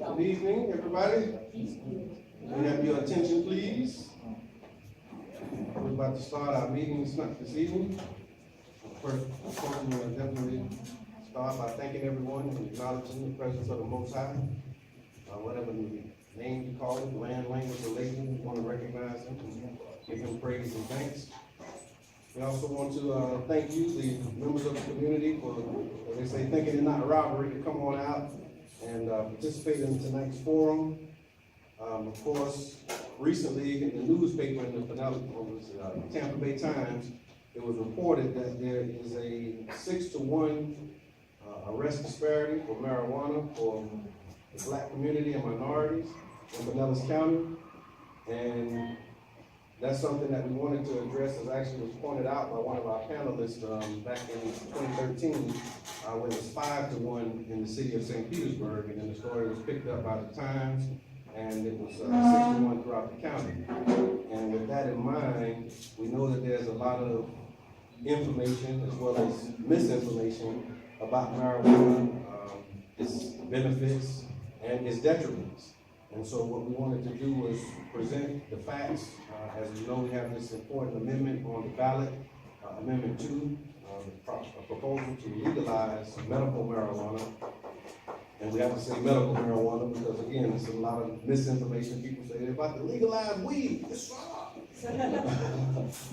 Good evening, everybody. Can I have your attention, please? We're about to start our meeting this evening. First, of course, we want to definitely start by thanking everyone and acknowledging the presence of the Most High. Whatever name you call it, land, language, or label, we want to recognize him and give him praise and thanks. We also want to thank you, the members of the community, for, as they say, thinking it not a robbery to come on out and participate in tonight's forum. Of course, recently in the newspaper, in the Tampa Bay Times, it was reported that there is a 6-to-1 arrest disparity for marijuana for the black community and minorities in Pinellas County. And that's something that we wanted to address, as actually was pointed out by one of our panelists back in 2013, when it was 5-to-1 in the city of St. Petersburg, and then the story was picked up by the Times, and it was 6-to-1 throughout the county. And with that in mind, we know that there's a lot of information as well as misinformation about marijuana, its benefits, and its detriments. And so what we wanted to do was present the facts. As you know, we have this important amendment on the ballot, Amendment 2, a proposal to legalize medical marijuana. And we have to say medical marijuana because, again, there's a lot of misinformation. People say they're about to legalize weed. It's wrong.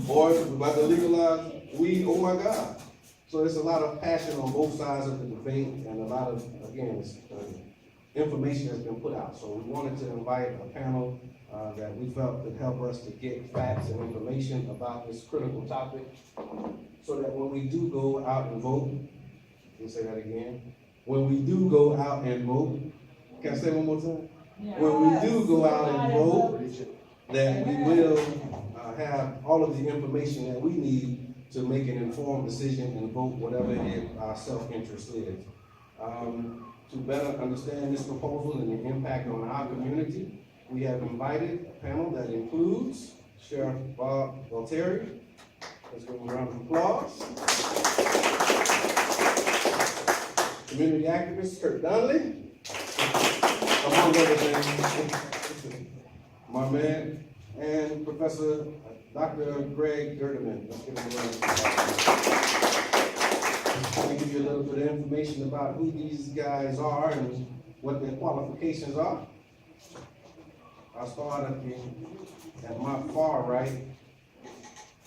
Or we're about to legalize weed, oh my God. So there's a lot of passion on both sides of the debate, and a lot of, again, information has been put out. So we wanted to invite a panel that we felt could help us to get facts and information about this critical topic, so that when we do go out and vote, let me say that again, when we do go out and vote, can I say it one more time? Yeah. When we do go out and vote, that we will have all of the information that we need to make an informed decision and vote whatever our self-interest is. To better understand this proposal and the impact on our community, we have invited a panel that includes Sheriff Bob Valteri. Let's give him a round of applause. Community activist Kurt Donley, among other things, my man, and Professor Dr. Greg Gerdeman. Let's give him a round of applause. Let me give you a little bit of information about who these guys are and what their qualifications are. I'll start at my far right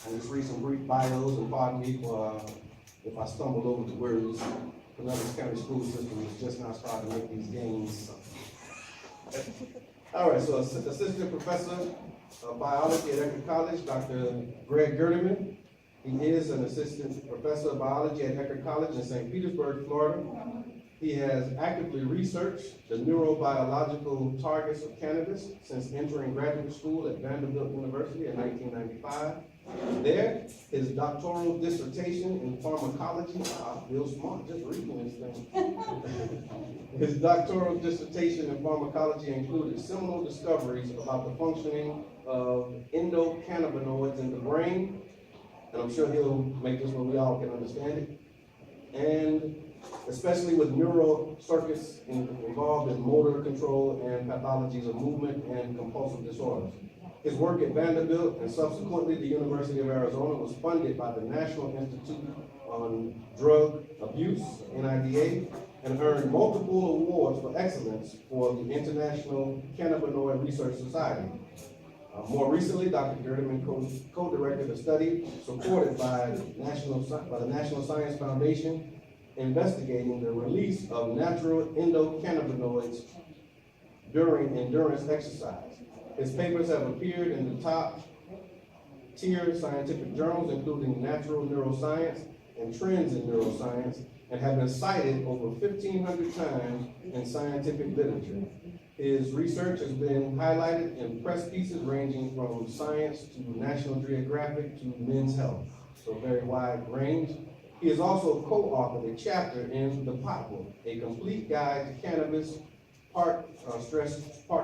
and just read some brief bios, and pardon me for if I stumble over the words. Pinellas County school system is just now starting to make these gains. All right, so Assistant Professor of Biology at Eckerd College, Dr. Greg Gerdeman. He is an Assistant Professor of Biology at Eckerd College in St. Petersburg, Florida. He has actively researched the neurobiological targets of cannabis since entering graduate school at Vanderbilt University in 1995. There, his doctoral dissertation in pharmacology, I feel smart just reading this thing. His doctoral dissertation in pharmacology included seminal discoveries about the functioning of endocannabinoids in the brain, and I'm sure he'll make this where we all can understand it, and especially with neural circuits involved in motor control and pathologies of movement and compulsive disorders. His work at Vanderbilt and subsequently the University of Arizona was funded by the National Institute on Drug Abuse, NIDA, and earned multiple awards for excellence for the International Cannabinoid Research Society. More recently, Dr. Gerdeman co-directed a study supported by the National Science Foundation investigating the release of natural endocannabinoids during endurance exercise. His papers have appeared in the top-tier scientific journals, including Natural Neuroscience and Trends in Neuroscience, and have been cited over 1,500 times in scientific literature. His research has been highlighted in press pieces ranging from Science to National Geographic to Men's Health, so very wide range. He has also co-authored a chapter in The Pot Book, a complete guide to cannabis, Park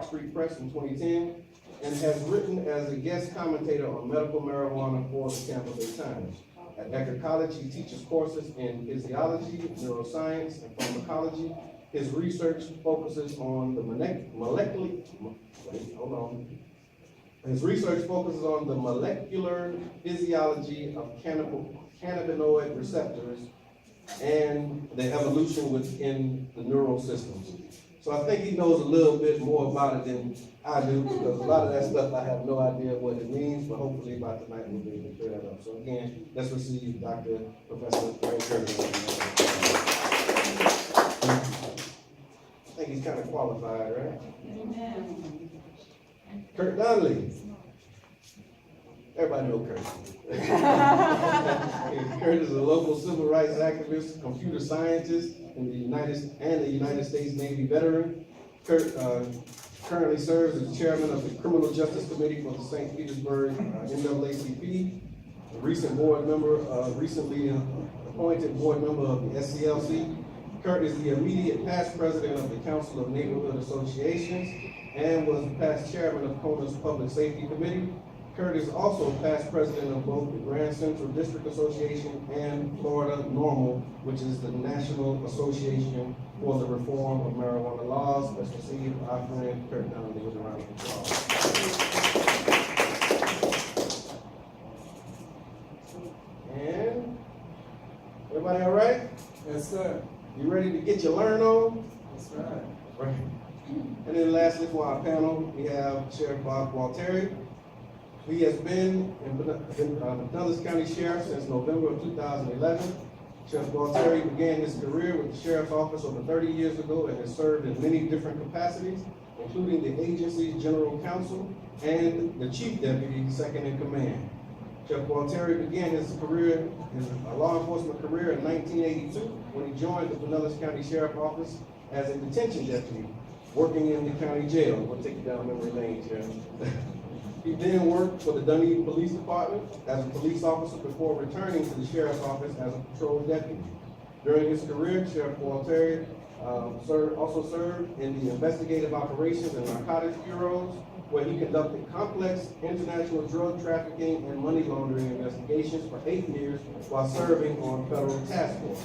Street Press in 2010, and has written as a guest commentator on medical marijuana for the Tampa Bay Times. At Eckerd College, he teaches courses in physiology, neuroscience, and pharmacology, His research focuses on the His research focuses on the molecular physiology of cannabinoid receptors and the evolution within the neural systems. So I think he knows a little bit more about it than I do, because a lot of that stuff I have no idea what it means, but hopefully by tonight we'll be able to clear that up. So again, let's receive Dr. Professor Frank Curtis. I think he's kind of qualified, right? Amen. Kurt Donley. Everybody know Kurt. Kurt is a local civil rights activist, computer scientist, and the United States Navy veteran. Kurt currently serves as chairman of the Criminal Justice Committee for the St. Petersburg NAACP, a recently appointed board member of the SCLC. Kurt is the immediate past president of the Council of Neighborhood Associations and was the past chairman of Kona's Public Safety Committee. Kurt is also past president of both the Grand Central District Association and Florida NORML, which is the National Association for the Reform of Marijuana Laws. Let's receive our friend Kurt Donley with a round of applause. And everybody all right? Yes, sir. You ready to get your learn on? That's right. Right. And then lastly for our panel, we have Sheriff Bob Gualtieri. He has been Pinellas County Sheriff since November of 2011. Sheriff Gualtieri began his career with the Sheriff's Office over 30 years ago and has served in many different capacities, including the agency's General Counsel and the Chief Deputy, Second in Command. Sheriff Gualtieri began his law enforcement career in 1982 when he joined the Pinellas County Sheriff's Office as a detention deputy, working in the county jail. We'll take you down memory lane, Sheriff. He then worked for the Donley Police Department as a police officer before returning to the Sheriff's Office as a patrol deputy. During his career, Sheriff Gualtieri also served in the Investigative Operations and Narcotics Bureaus, where he conducted complex international drug trafficking and money laundering investigations for 8 years while serving on federal task force.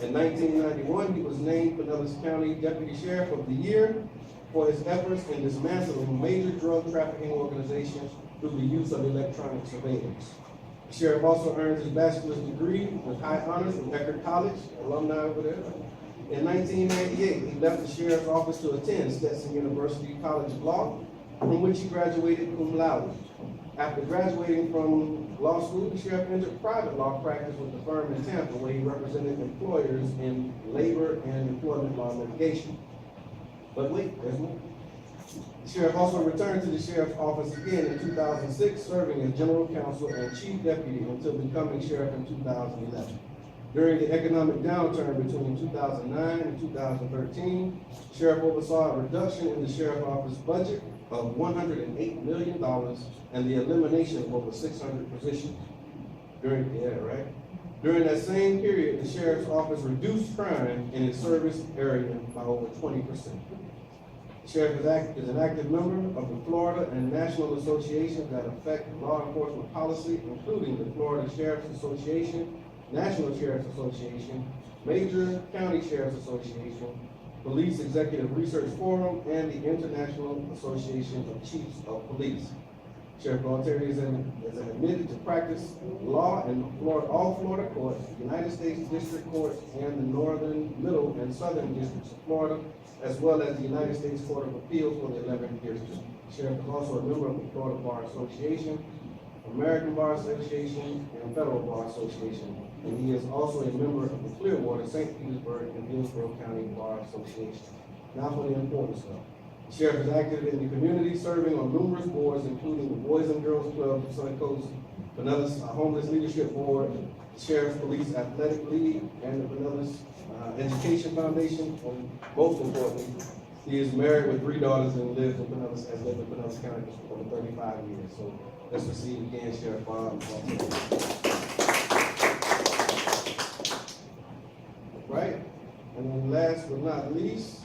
In 1991, he was named Pinellas County Deputy Sheriff of the Year for his efforts in dismantling major drug trafficking organizations through the use of electronic surveillance. The sheriff also earned his bachelor's degree with high honors from Eckerd College, alumni over there. In 1998, he left the sheriff's office to attend Stetson University College of Law, from which he graduated cum laude. After graduating from law school, the sheriff entered private law practice with the firm in Tampa, where he represented employers in labor and employment law litigation. But wait, there's more. The sheriff also returned to the sheriff's office again in 2006, serving as general counsel and chief deputy until becoming sheriff in 2011. During the economic downturn between 2009 and 2013, the sheriff oversaw a reduction in the sheriff's office budget of $108 million and the elimination of over 600 positions. During that same period, the sheriff's office reduced crime in its service area by over 20%. The sheriff is an active member of the Florida and national associations that affect law enforcement policy, including the Florida Sheriff's Association, National Sheriff's Association, Major County Sheriff's Association, Police Executive Research Forum, and the International Association of Chiefs of Police. Sheriff Gualtieri is admitted to practice law in all Florida courts, United States District Courts, and the Northern, Middle, and Southern Districts of Florida, as well as the United States Court of Appeals for the 11th District. The sheriff is also a member of the Florida Bar Association, American Bar Association, and Federal Bar Association. And he is also a member of the Clearwater, St. Petersburg, and Hillsborough County Bar Association. Now for the important stuff. The sheriff is active in the community, serving on numerous boards, including the Boys and Girls Club of Sunny Coast, Pinellas Homeless Leadership Board, the Sheriff's Police Athletic League, and the Pinellas Education Foundation. And most importantly, he is married with 3 daughters and has lived in Pinellas County for over 35 years. So let's receive again Sheriff Bob. Right? And then last but not least,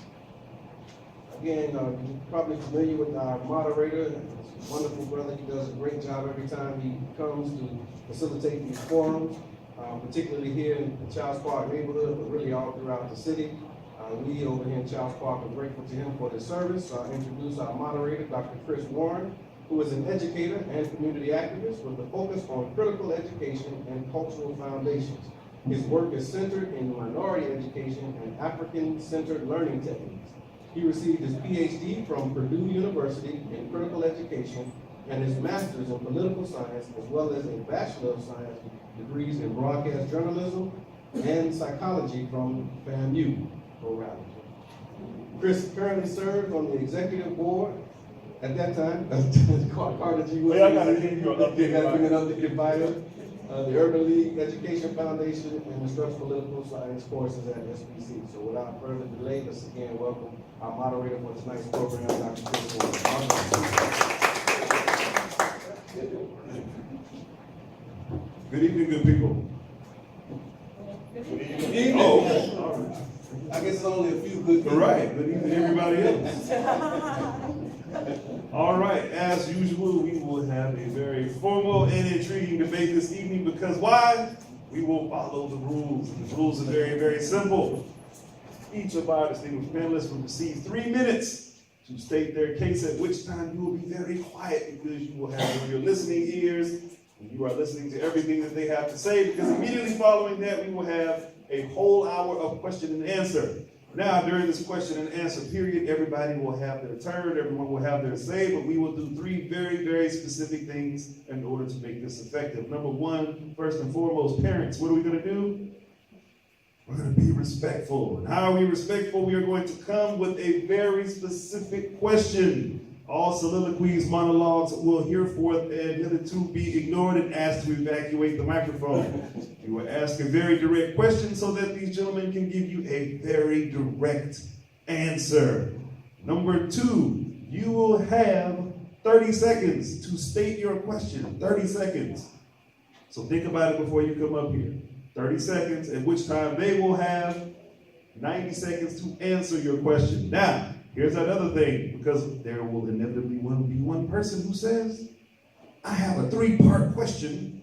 again, you're probably familiar with our moderator, this wonderful brother. He does a great job every time he comes to facilitate these forums, particularly here in the Childs Park neighborhood, but really all throughout the city. We over here in Charles Park are grateful to him for his service. So I'll introduce our moderator, Dr. Chris Warren, who is an educator and community activist with a focus on critical education and cultural foundations. His work is centered in minority education and African-centered learning techniques. He received his PhD from Purdue University in critical education and his master's in political science, as well as a Bachelor of Science degrees in broadcast journalism and psychology from FAMU, Rhode Island. Chris currently serves on the executive board at that time. Carter G. Wilson. Yeah, I gotta give you an updated bio. The Urban League Education Foundation and instructs political science courses at SBC. So without further delay, let's again welcome our moderator for tonight's program, Dr. Chris Warren. Good evening, good people. Good evening. Oh, all right. I guess it's only a few good people. All right, good evening, everybody else. All right, as usual, we will have a very formal and intriguing debate this evening because why? We will follow the rules. And the rules are very, very simple. Each of our distinguished panelists will receive 3 minutes to state their case, at which time you will be very quiet because you will have your listening ears and you are listening to everything that they have to say, because immediately following that, we will have a whole hour of question and answer. Now, during this question and answer period, everybody will have their turn, everyone will have their say, but we will do 3 very, very specific things in order to make this effective. Number one, first and foremost, parents, what are we going to do? We're going to be respectful. And how are we respectful? We are going to come with a very specific question. All soliloquies, monologues will hereforth and hitherto be ignored and asked to evacuate the microphone. You will ask a very direct question so that these gentlemen can give you a very direct answer. Number 2, you will have 30 seconds to state your question. 30 seconds. So think about it before you come up here. 30 seconds, at which time they will have 90 seconds to answer your question. Now, here's another thing, because there will inevitably be one person who says, I have a 3-part question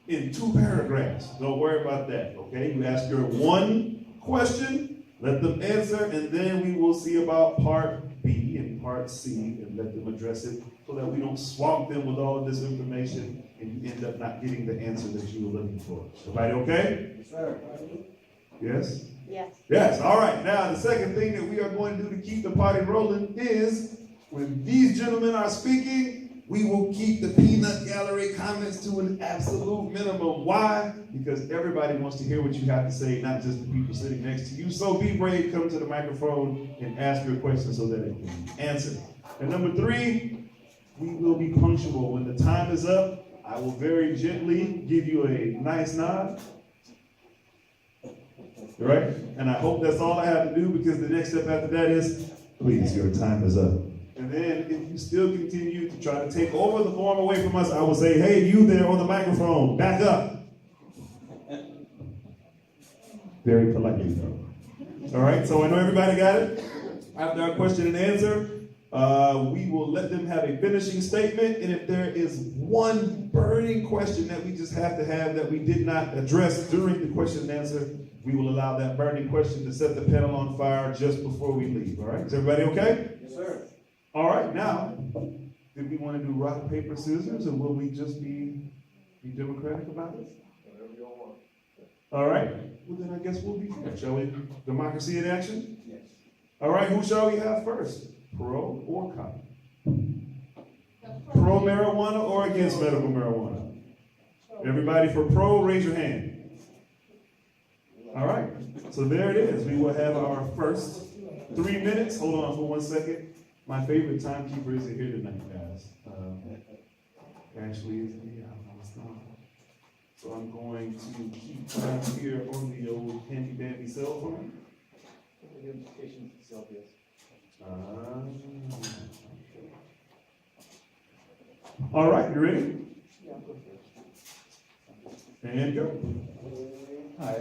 in 2 paragraphs. Don't worry about that, okay? You ask your 1 question, let them answer, and then we will see about part B and part C and let them address it so that we don't swamp them with all of this information and you end up not getting the answer that you were looking for. Everybody okay? Yes, sir. Yes? Yes. Yes, all right. Now, the second thing that we are going to do to keep the party rolling is when these gentlemen are speaking, we will keep the peanut gallery comments to an absolute minimum. Why? Because everybody wants to hear what you have to say, not just the people sitting next to you. So be brave, come to the microphone and ask your question so that it can be answered. And number 3, we will be punctual. When the time is up, I will very gently give you a nice nod. Right? And I hope that's all I have to do, because the next step after that is, please, your time is up. And then if you still continue to try to take over the forum away from us, I will say, hey, you there on the microphone, back up. Very politely, though. All right, so I know everybody got it. After our question and answer, we will let them have a finishing statement, and if there is one burning question that we just have to have that we did not address during the question and answer, we will allow that burning question to set the panel on fire just before we leave. All right, is everybody okay? Yes, sir. All right, now, did we want to do rock, paper, scissors, or will we just be democratic about it? Whatever you want. All right, well then I guess we'll be fair. Shall we? Democracy in action? Yes. All right, who shall we have first? Pro or con? Pro marijuana or against medical marijuana? Everybody for pro, raise your hand. All right, so there it is. We will have our first 3 minutes. Hold on for 1 second. My favorite timekeeper isn't here tonight, guys. Ashley isn't here. I don't know what's going on. So I'm going to keep time here on the old handy-dandy cell phone. All right, you ready? And go. Hi,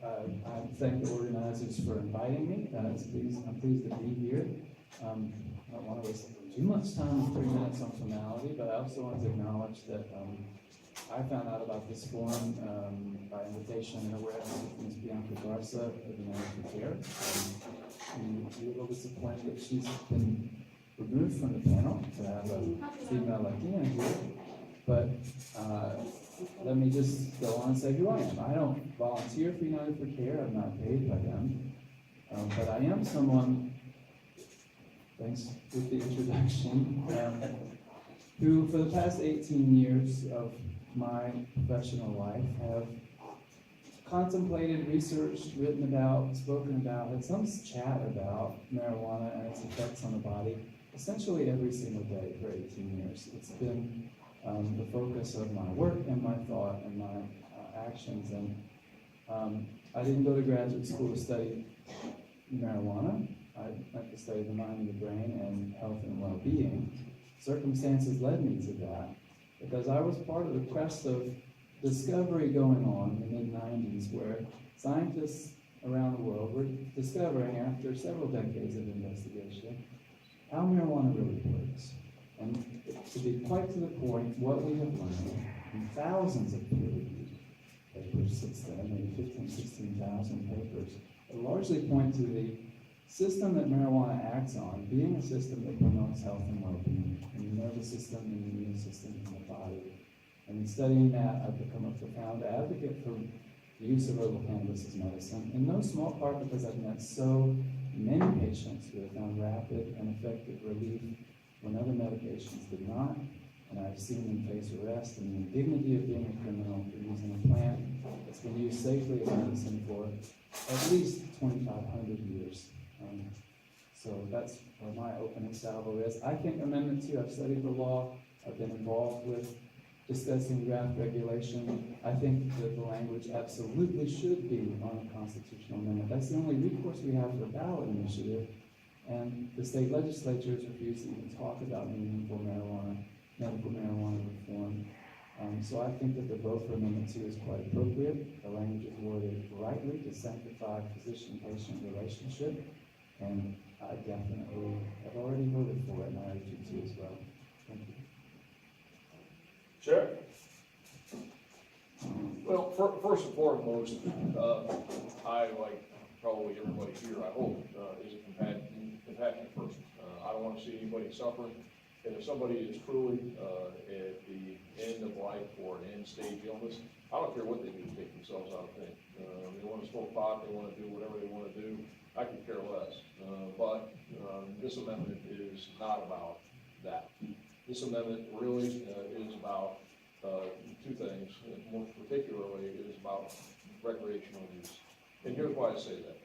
I thank the organizers for inviting me. I'm pleased to be here. I don't want to waste too much time with 3 minutes on formality, but I also want to acknowledge that I found out about this forum by education and awareness of Ms. Bianca Garza of the United for Care. We're a little disappointed that she's been removed from the panel to have a female Latina here. But let me just go on and say who I am. I don't volunteer for United for Care. I'm not paid by them. But I am someone, thanks with the introduction, who for the past 18 years of my professional life have contemplated, researched, written about, spoken about, had some chat about marijuana and its effects on the body essentially every single day for 18 years. It's been the focus of my work and my thought and my actions. And I didn't go to graduate school to study marijuana. I went to study the mind and the brain and health and well-being. Circumstances led me to that because I was part of the quest of discovery going on in the mid-90s where scientists around the world were discovering, after several decades of investigation, how marijuana really works. And to be quite to the point, what we have learned in thousands of peer-reviewed papers since then, maybe 16,000 papers, largely point to the system that marijuana acts on being a system that promotes health and well-being in the nervous system and the immune system in the body. And in studying that, I've become a profound advocate for the use of herbal cannabis as medicine, in no small part because I've met so many patients who have found rapid and effective relief when other medications did not, and I've seen them face arrest and the indignity of being a criminal for using a plant that's been used safely as medicine for at least 2,500 years. So that's where my opening salvo is. I think Amendment 2, I've studied the law, I've been involved with discussing draft regulation. I think that the language absolutely should be on a constitutional amendment. That's the only recourse we have for a ballot initiative. And the state legislatures refuse to even talk about meaningful medical marijuana reform. So I think that the vote for Amendment 2 is quite appropriate. The language is worded rightly to sanctify physician-patient relationship. And I definitely have already voted for it, and I urge you to as well. Thank you. Sure. Well, first and foremost, I, like probably everybody here, I hope, is a compassionate person. I don't want to see anybody suffering. And if somebody is truly at the end of life or an end-stage illness, I don't care what they do to take themselves out of pain. They want to smoke pot, they want to do whatever they want to do. I could care less. But this amendment is not about that. This amendment really is about two things. Most particularly, it is about recreational use. And here's why I say that.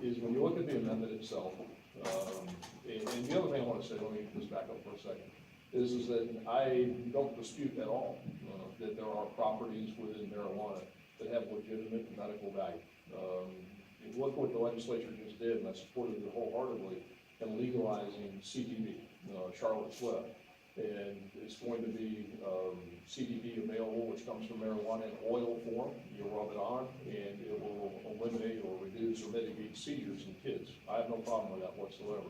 Is when you look at the amendment itself, and the other thing I want to say, let me just back up for a second, is that I don't dispute at all that there are properties within marijuana that have legitimate medical value. Look what the legislature just did, and I supported it wholeheartedly, in legalizing CBD, Charlotte Swift. And it's going to be CBD available, which comes from marijuana in oil form. You rub it on, and it will eliminate or reduce or mitigate seizures in kids. I have no problem with that whatsoever.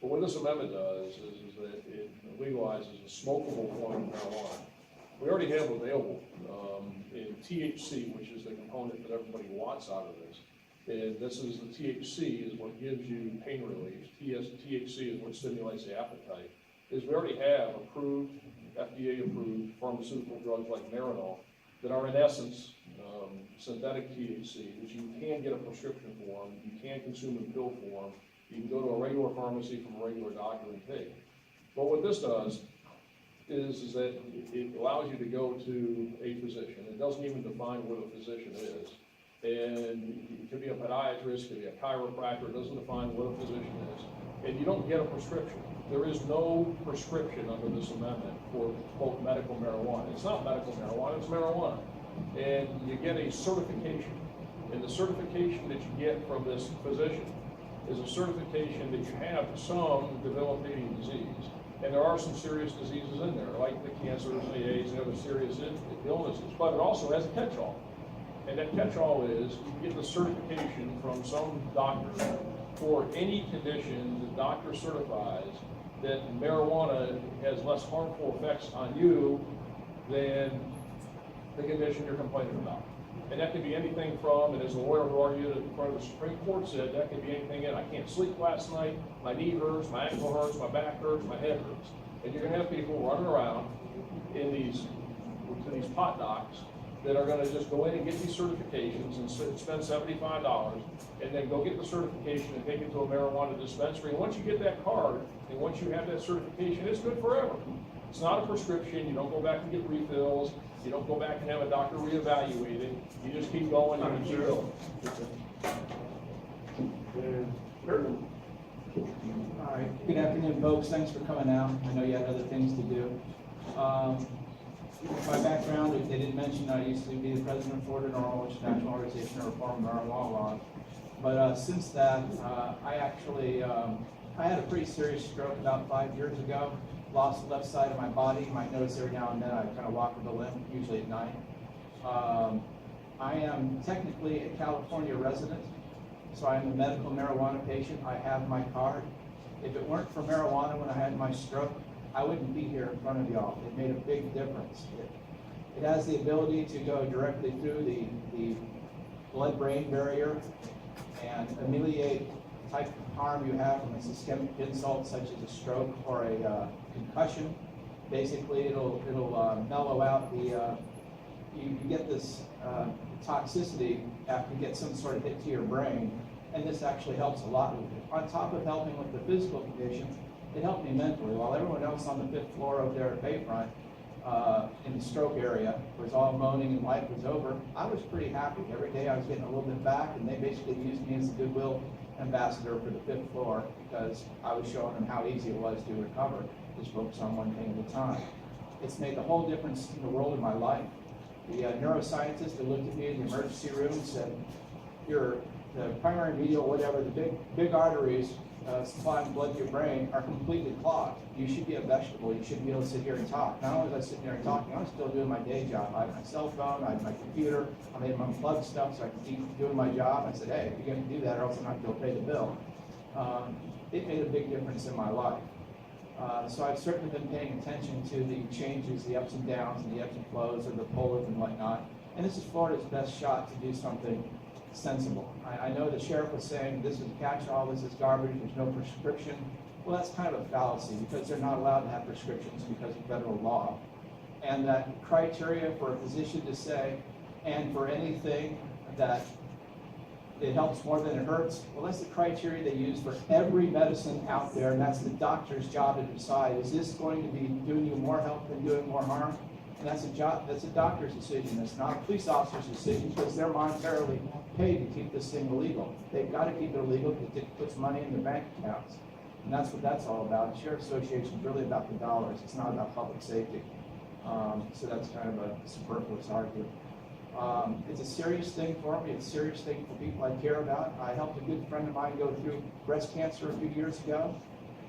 But what this amendment does is that it legalizes a smokable form of marijuana. We already have available in THC, which is the component that everybody wants out of this. And this is the THC is what gives you pain relief. THC is what stimulates the appetite. Is we already have approved, FDA-approved pharmaceutical drugs like Marinol that are in essence synthetic THC, which you can get a prescription for, you can consume in pill form, you can go to a regular pharmacy from a regular doctor and take. But what this does is that it allows you to go to a physician. It doesn't even define what a physician is. And it could be a podiatrist, it could be a chiropractor, it doesn't define what a physician is. And you don't get a prescription. There is no prescription under this amendment for, quote, medical marijuana. It's not medical marijuana, it's marijuana. And you get a certification. And the certification that you get from this physician is a certification that you have some debilitating disease. And there are some serious diseases in there, like the cancer, the AIDS, and other serious illnesses. But it also has a catch-all. And that catch-all is you get the certification from some doctor for any condition the doctor certifies that marijuana has less harmful effects on you than the condition you're complaining about. And that could be anything from, and as a lawyer who argued in front of the Supreme Court said, that could be anything in, I can't sleep last night, my knee hurts, my ankle hurts, my back hurts, my head hurts. And you're gonna have people running around in these pot docks that are gonna just go in and get these certifications and spend $75 and then go get the certification and take it to a marijuana dispensary. And once you get that card, and once you have that certification, it's good forever. It's not a prescription, you don't go back and get refills, you don't go back and have a doctor reevaluate it, you just keep going and you keep going. All right, good afternoon, folks, thanks for coming out, I know you had other things to do. My background, they didn't mention, I used to be the president of Florida Normal, which is a national organization to reform marijuana law. But since that, I actually, I had a pretty serious stroke about 5 years ago. Lost the left side of my body. You might notice every now and then I kind of walk with a limp, usually at night. I am technically a California resident, so I'm a medical marijuana patient. I have my card. If it weren't for marijuana when I had my stroke, I wouldn't be here in front of y'all. It made a big difference. It has the ability to go directly through the blood-brain barrier and ameliorate the type of harm you have from a systemic insult such as a stroke or a concussion. Basically, it'll mellow out the, you get this toxicity after you get some sort of hit to your brain, and this actually helps a lot with it. On top of helping with the physical condition, it helped me mentally. While everyone else on the 5th floor over there at Bayfront, in the stroke area, was all moaning and life was over, I was pretty happy. Every day I was getting a little bit back, and they basically used me as a goodwill ambassador for the 5th floor because I was showing them how easy it was to recover. Just focus on one thing at a time. It's made the whole difference in the world of my life. The neuroscientist that looked at me in the emergency room said, the primary medial, whatever, the big arteries supplying blood to your brain are completely clogged. You should be a vegetable. You shouldn't be able to sit here and talk. Not only was I sitting there and talking, I was still doing my day job. I had my cell phone, I had my computer, I made them unplug stuff so I could keep doing my job. I said, hey, you're going to do that or else I'm not going to pay the bill. It made a big difference in my life. So I've certainly been paying attention to the changes, the ups and downs, and the ebbs and flows of the polls and whatnot. And this is Florida's best shot to do something sensible. I know the sheriff was saying this is a catch-all, this is garbage, there's no prescription. Well, that's kind of a fallacy because they're not allowed to have prescriptions because of federal law. And that criteria for a physician to say, and for anything that it helps more than it hurts, well, that's the criteria they use for every medicine out there, and that's the doctor's job to decide, is this going to be doing you more help than doing more harm? And that's a doctor's decision. It's not a police officer's decision because they're monetarily paid to keep this thing illegal. They've got to keep it illegal because it puts money in their bank accounts. And that's what that's all about. The Sheriff's Association is really about the dollars. It's not about public safety. So that's kind of a superfluous argument. It's a serious thing for me. It's a serious thing for people I care about. I helped a good friend of mine go through breast cancer a few years ago.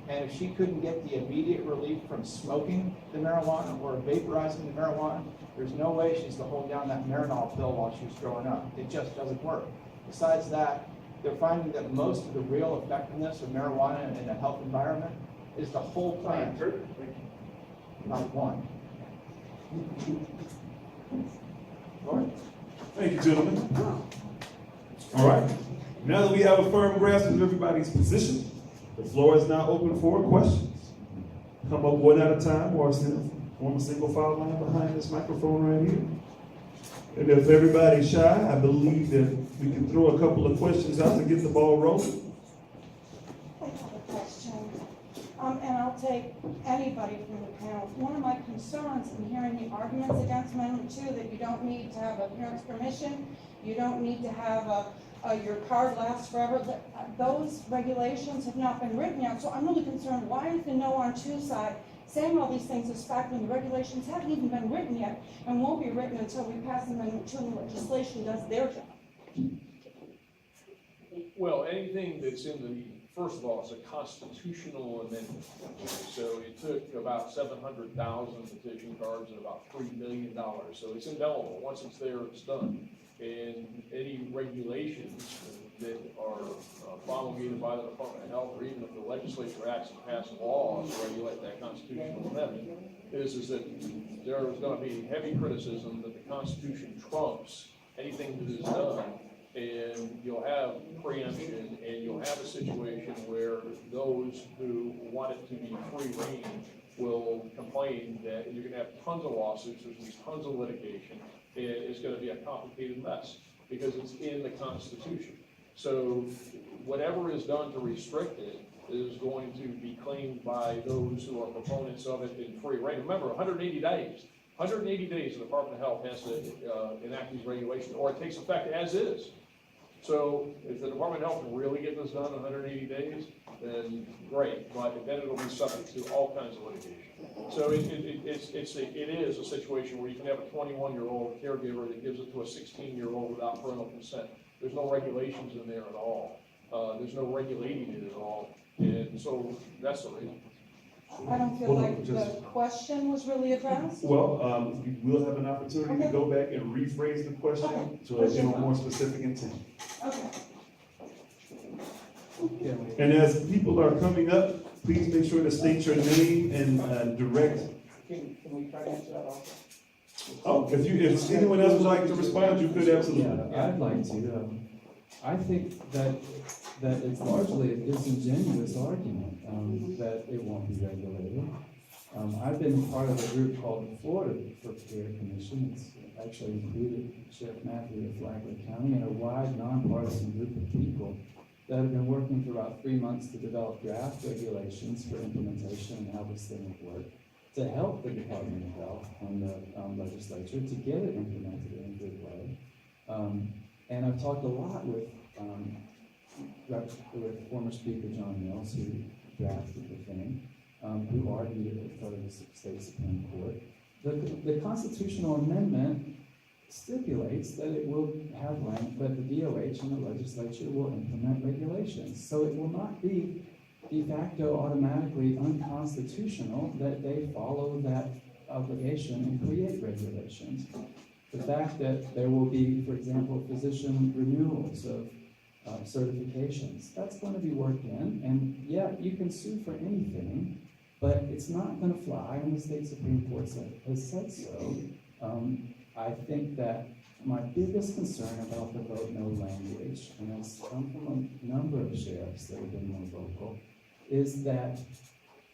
And if she couldn't get the immediate relief from smoking the marijuana or vaporizing the marijuana, there's no way she's going to hold down that Marinol pill while she's growing up. It just doesn't work. Besides that, they're finding that most of the real effectiveness of marijuana in a health environment is the whole plant, not one. Lord. Thank you, gentlemen. All right. Now that we have a firm grasp of everybody's position, the floor is now open for questions. Come up one at a time or form a single file line behind this microphone right here. And if everybody's shy, I believe that we can throw a couple of questions out to get the ball rolling. I have a question, and I'll take anybody from the panel. One of my concerns in hearing the arguments against Amendment 2, that you don't need to have a parent's permission, you don't need to have your card lasts forever, those regulations have not been written yet, so I'm really concerned, why is the no on 2 side saying all these things as fact when the regulations haven't even been written yet and won't be written until we pass Amendment 2 and the legislation does their job? Well, anything that's in the, first of all, it's a constitutional amendment. So it took about 700,000 petition cards and about $3 million. So it's indelible. Once it's there, it's done. And any regulations that are promulgated by the Department of Health, or even if the legislature acts and passes laws to regulate that constitutional amendment, is that there is gonna be heavy criticism that the Constitution trumps anything that is done, and you'll have preemption, and you'll have a situation where those who want it to be free range will complain that you're gonna have tons of lawsuits, there's gonna be tons of litigation, and it's gonna be a complicated mess, because it's in the Constitution. So whatever is done to restrict it is going to be claimed by those who are proponents of it in free reign. Remember, 180 days. 180 days the Department of Health has to enact these regulations, or it takes effect as is. So if the Department of Health can really get this done in 180 days, then great, but then it'll be subject to all kinds of litigation. So it is a situation where you can have a 21-year-old caregiver that gives it to a 16-year-old without parental consent. There's no regulations in there at all. There's no regulating it at all, and so that's the reason. I don't feel like the question was really addressed. Well, we'll have an opportunity to go back and rephrase the question to a more specific intent. Okay. And as people are coming up, please make sure to state your name and direct. Can we try to answer that also? Oh, if anyone else would like to respond, you could absolutely. Yeah, I'd like to. I think that it's largely a disingenuous argument, that it won't be regulated. I've been part of a group called the Florida for Care Commission. It's actually included Sheriff Matthew of Flagler County and a wide nonpartisan group of people that have been working for about 3 months to develop draft regulations for implementation and how this thing would work, to help the Department of Health and the legislature to get it implemented in a good way. And I've talked a lot with former Speaker John Mills, who drafted the thing, who argued it in front of the state Supreme Court. The constitutional amendment stipulates that it will have that the DOH and the legislature will implement regulations. So it will not be de facto automatically unconstitutional that they follow that obligation and create regulations. The fact that there will be, for example, physician renewals of certifications, that's going to be worked in, and yeah, you can sue for anything, but it's not going to fly, and the state Supreme Court has said so. I think that my biggest concern about the vote no language, and it's come from a number of sheriffs that have been more vocal, is that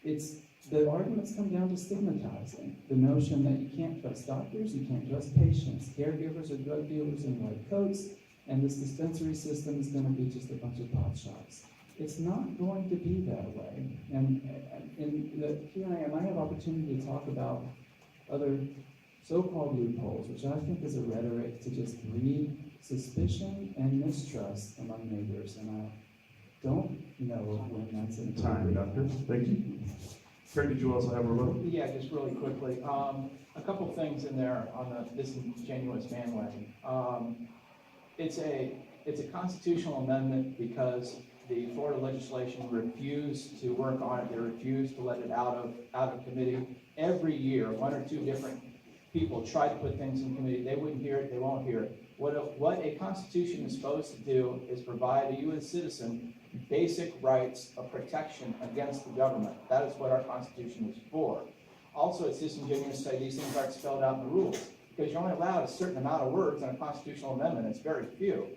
the arguments come down to stigmatizing. The notion that you can't trust doctors, you can't trust patients, caregivers are drug dealers in white coats, and this dispensary system is going to be just a bunch of pot shops. It's not going to be that way. And here I have opportunity to talk about other so-called loopholes, which I think is a rhetoric to just breed suspicion and mistrust among neighbors, and I don't know when that's in Time, Doctor. Thank you. Craig, did you also have a rebuttal? Yeah, just really quickly. A couple things in there on the disingenuous bandwagon. It's a constitutional amendment because the Florida legislation refused to work on it. They refused to let it out of committee. Every year, 1 or 2 different people try to put things in committee. They wouldn't hear it. They won't hear it. What a constitution is supposed to do is provide a U.S. citizen basic rights of protection against the government. That is what our Constitution is for. Also, it's disingenuous to say these things aren't spelled out in the rules, because you're only allowed a certain amount of words in a constitutional amendment. It's very few.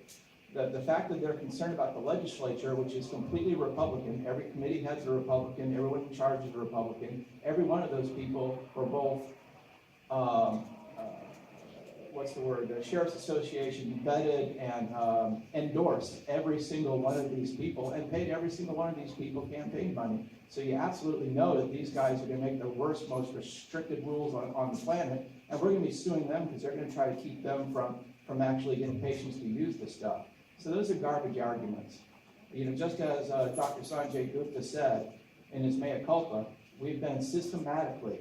The fact that they're concerned about the legislature, which is completely Republican, every committee has a Republican, everyone in charge is a Republican, every one of those people were both, the Sheriff's Association vetted and endorsed every single one of these people and paid every single one of these people campaign money. So you absolutely know that these guys are going to make the worst, most restricted rules on the planet, and we're going to be suing them because they're going to try to keep them from actually getting patients to use this stuff. So those are garbage arguments. Just as Dr. Sanjay Gupta said in his mea culpa, we've been systematically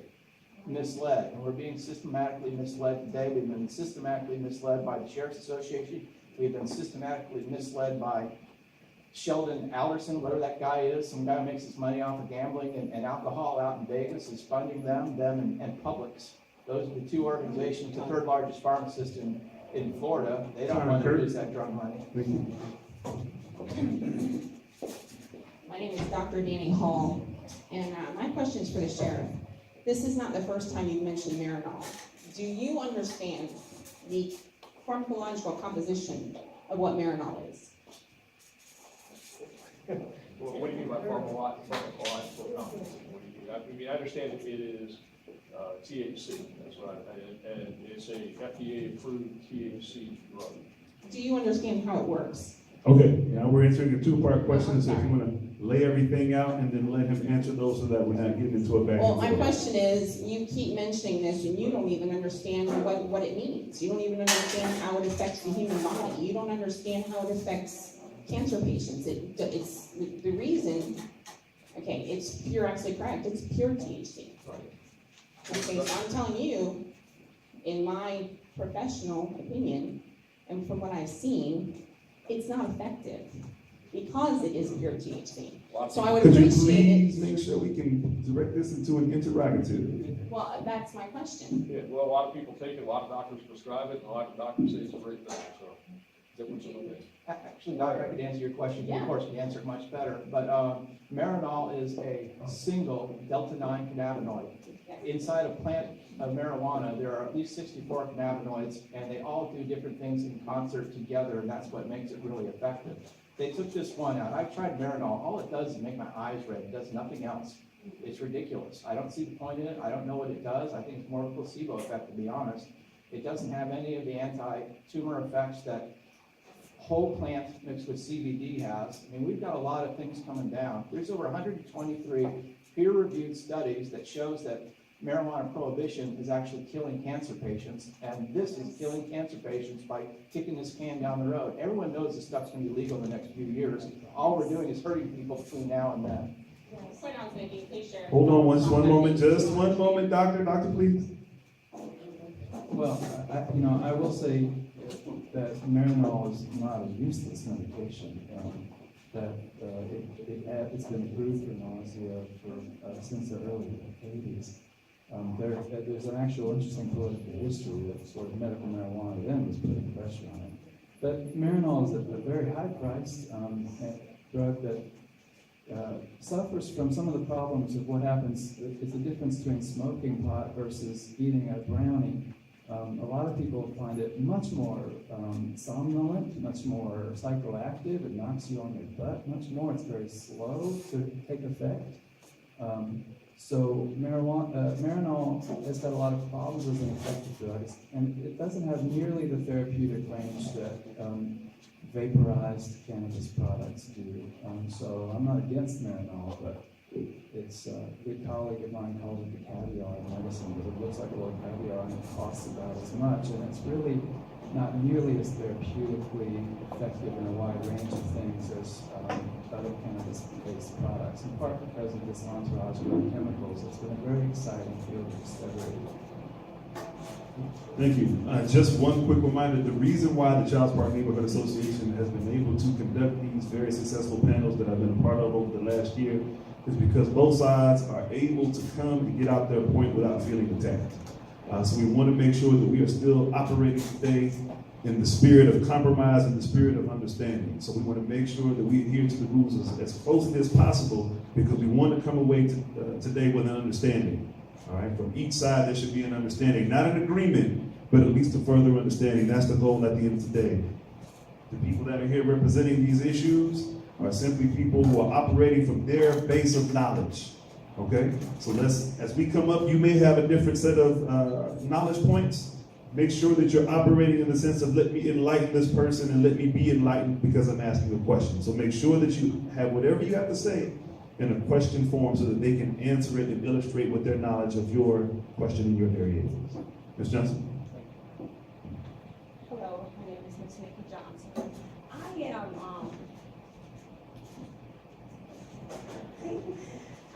misled, and we're being systematically misled today. We've been systematically misled by the Sheriff's Association. We've been systematically misled by Sheldon Alderson, whatever that guy is, some guy who makes his money off of gambling and alcohol out in Vegas, is funding them and Publix. Those are the 2 organizations, the 3rd largest pharmacist in in Florida, they don't Sorry, want to Kurt. use that drug money. Thank you. My name is Dr. Danny Hall, and my question is for the sheriff. This is not the first time you've mentioned Marinol. Do you understand the pharmacological composition of what Marinol is? Well, what do you mean by pharmacological composition? What do you mean? I mean, I understand that it is THC, that's what and it's a FDA-approved THC drug. Do you understand how it works? Okay, now we're answering a two-part question, so if you wanna lay everything out and then let him answer those so that we're not getting into a back Well, and my forth. question is, you keep mentioning this and you don't even understand what it means. You don't even understand how it affects the human body. You don't understand how it affects cancer patients. It's the reason, okay, you're absolutely correct, it's pure THC. Okay, so I'm telling you, in my professional opinion, and from what I've seen, it's not effective because it is pure THC. So I would Could you appreciate please it. make sure we can direct this into an interrogative? Well, that's my question. Yeah, well, a lot of people take it, a lot of doctors prescribe it, and a lot of doctors say it's a great thing, so. Difference of opinion. Actually, Doctor, I could answer your question, you of Yeah. course can answer it much better, but Marinol is a single delta-9 cannabinoid. Inside a plant of marijuana, there are at least 64 cannabinoids, and they all do different things in concert together, and that's what makes it really effective. They took this one out. I've tried Marinol. All it does is make my eyes red. It does nothing else. It's ridiculous. I don't see the point in it. I don't know what it does. I think it's more a placebo effect, to be honest. It doesn't have any of the anti-tumor effects that whole plant mixed with CBD has. I mean, we've got a lot of things coming down. There's over 123 peer-reviewed studies that shows that marijuana prohibition is actually killing cancer patients, and this is killing cancer patients by kicking this can down the road. Everyone knows this stuff's gonna be legal in the next few years. All we're doing is hurting people between now and then. Point I was making, please, Sheriff. Hold on one moment, just one moment, doctor, please. Well, I will say that Marinol is not a useless medication. It's been approved for nausea since the early 80s. There's an actual interesting political history that sort of medical marijuana then was putting pressure on it. But Marinol is a very high-priced drug that suffers from some of the problems of what happens. It's the difference between smoking pot versus eating a brownie. A lot of people find it much more somnolent, much more psychoactive. It knocks you on your butt much more. It's very slow to take effect. So Marinol has had a lot of problems as an effective drug, and it doesn't have nearly the therapeutic range that vaporized cannabis products do. So I'm not against Marinol, but it's a good colleague of mine called it the caviar in medicine, but it looks like a little caviar and it costs about as much, and it's really not nearly as therapeutically effective in a wide range of things as other cannabis-based products, in part because of this entourage of chemicals. It's been a very exciting field of discovery. Thank you. Just one quick reminder, the reason why the Child's Park Neighborhood Association has been able to conduct these very successful panels that I've been a part of over the last year is because both sides are able to come and get out their point without feeling attacked. So we want to make sure that we are still operating today in the spirit of compromise and the spirit of understanding. So we want to make sure that we adhere to the rules as closely as possible because we want to come away today with an understanding. All right, from each side there should be an understanding, not an agreement, but at least a further understanding. That's the goal at the end of the day. The people that are here representing these issues are simply people who are operating from their base of knowledge. Okay, so as we come up, you may have a different set of knowledge points. Make sure that you're operating in the sense of let me enlighten this person and let me be enlightened because I'm asking a question. So make sure that you have whatever you have to say in a question form so that they can answer it and illustrate what their knowledge of your question in your area is. Ms. Johnson? Hello, my name is Ms. Nikki Johnson.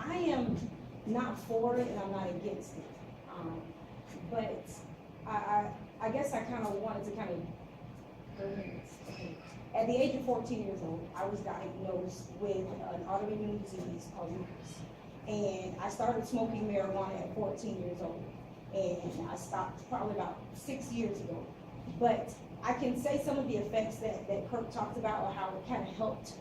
I am not for it and I'm not against it. But I guess I kind of wanted to at the age of 14 years old, I was diagnosed with an autoimmune disease called lupus. And I started smoking marijuana at 14 years old. And I stopped probably about 6 years ago. But I can say some of the effects that Kirk talked about, or how it kind of helped,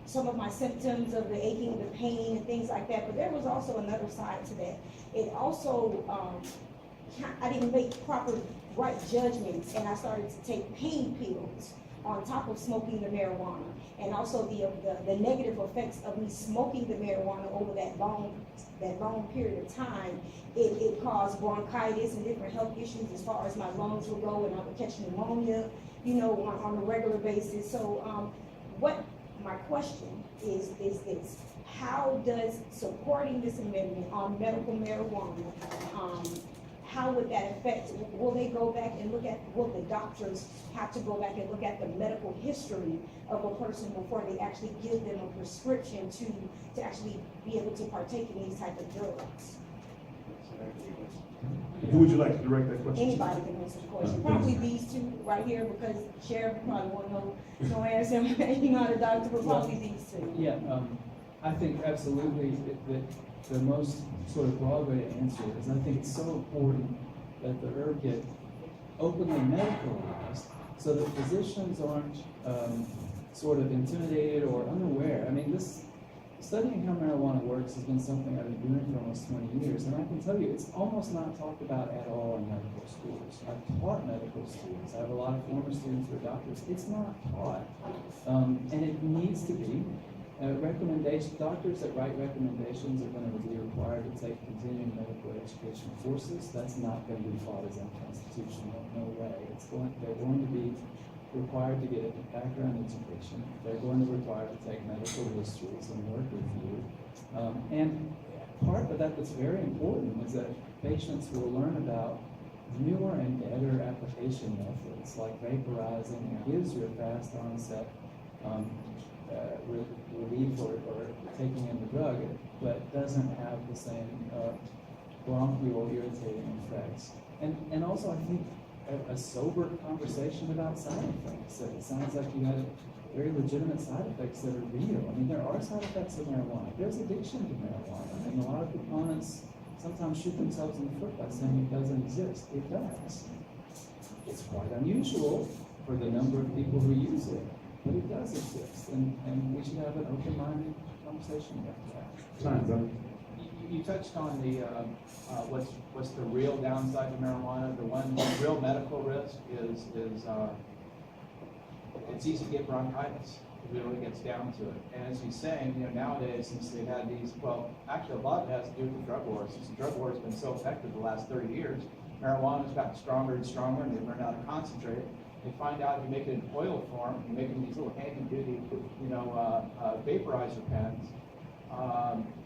some of my symptoms of the aching, the pain, and things like that, but there was also another side to that. It also, I didn't make proper right judgments, and I started to take pain pills on top of smoking the marijuana. And also the negative effects of me smoking the marijuana over that long period of time, it caused bronchitis and different health issues as far as my lungs would go, and I would catch pneumonia, on a regular basis. So, what my question is this: how does supporting this amendment on medical marijuana, how would that affect? Will they go back and will the doctors have to go back and look at the medical history of a person before they actually give them a prescription to actually be able to partake in these type of drugs? Who would you like to direct that question to? Anybody can answer the question, probably these two right here, because Sheriff probably won't know, no answer, not a doctor, but probably these two. Yeah, I think absolutely that the most sort of broad way to answer it is I think it's so important that the herb get openly medicalized so that physicians aren't sort of intimidated or unaware. I mean, studying how marijuana works has been something I've been doing for almost 20 years, and I can tell you it's almost not talked about at all in medical schools. I've taught medical students. I have a lot of former students who are doctors. It's not taught, and it needs to be. Doctors that write recommendations are going to be required to take continuing medical education courses. That's not going to be taught as unconstitutional, no way. They're going to be required to get a background education. They're going to be required to take medical histories and work review. And part of that that's very important is that patients will learn about newer and better application methods, like vaporizing. It gives you a fast onset relief or taking in the drug, but doesn't have the same bronchial irritating effects. And also, I think a sober conversation about side effects. It sounds like you had very legitimate side effects that are real. I mean, there are side effects of marijuana. There's addiction to marijuana, and a lot of proponents sometimes shoot themselves in the foot by saying it doesn't exist. It does. It's quite unusual for the number of people who use it, but it does exist, and we should have an open-minded conversation about that. Time's up. You touched on the, what's the real downside to marijuana? The one real medical risk is it's easy to get bronchitis. It really gets down to it. And as he's saying, nowadays, since they've had these, well, actually a lot of it has to do with the drug wars. Since the drug war has been so effective the last 30 years, marijuana's gotten stronger and stronger, and they've learned how to concentrate. They find out if you make it in oil form, you make it in these little handy-duty, vaporizer pens,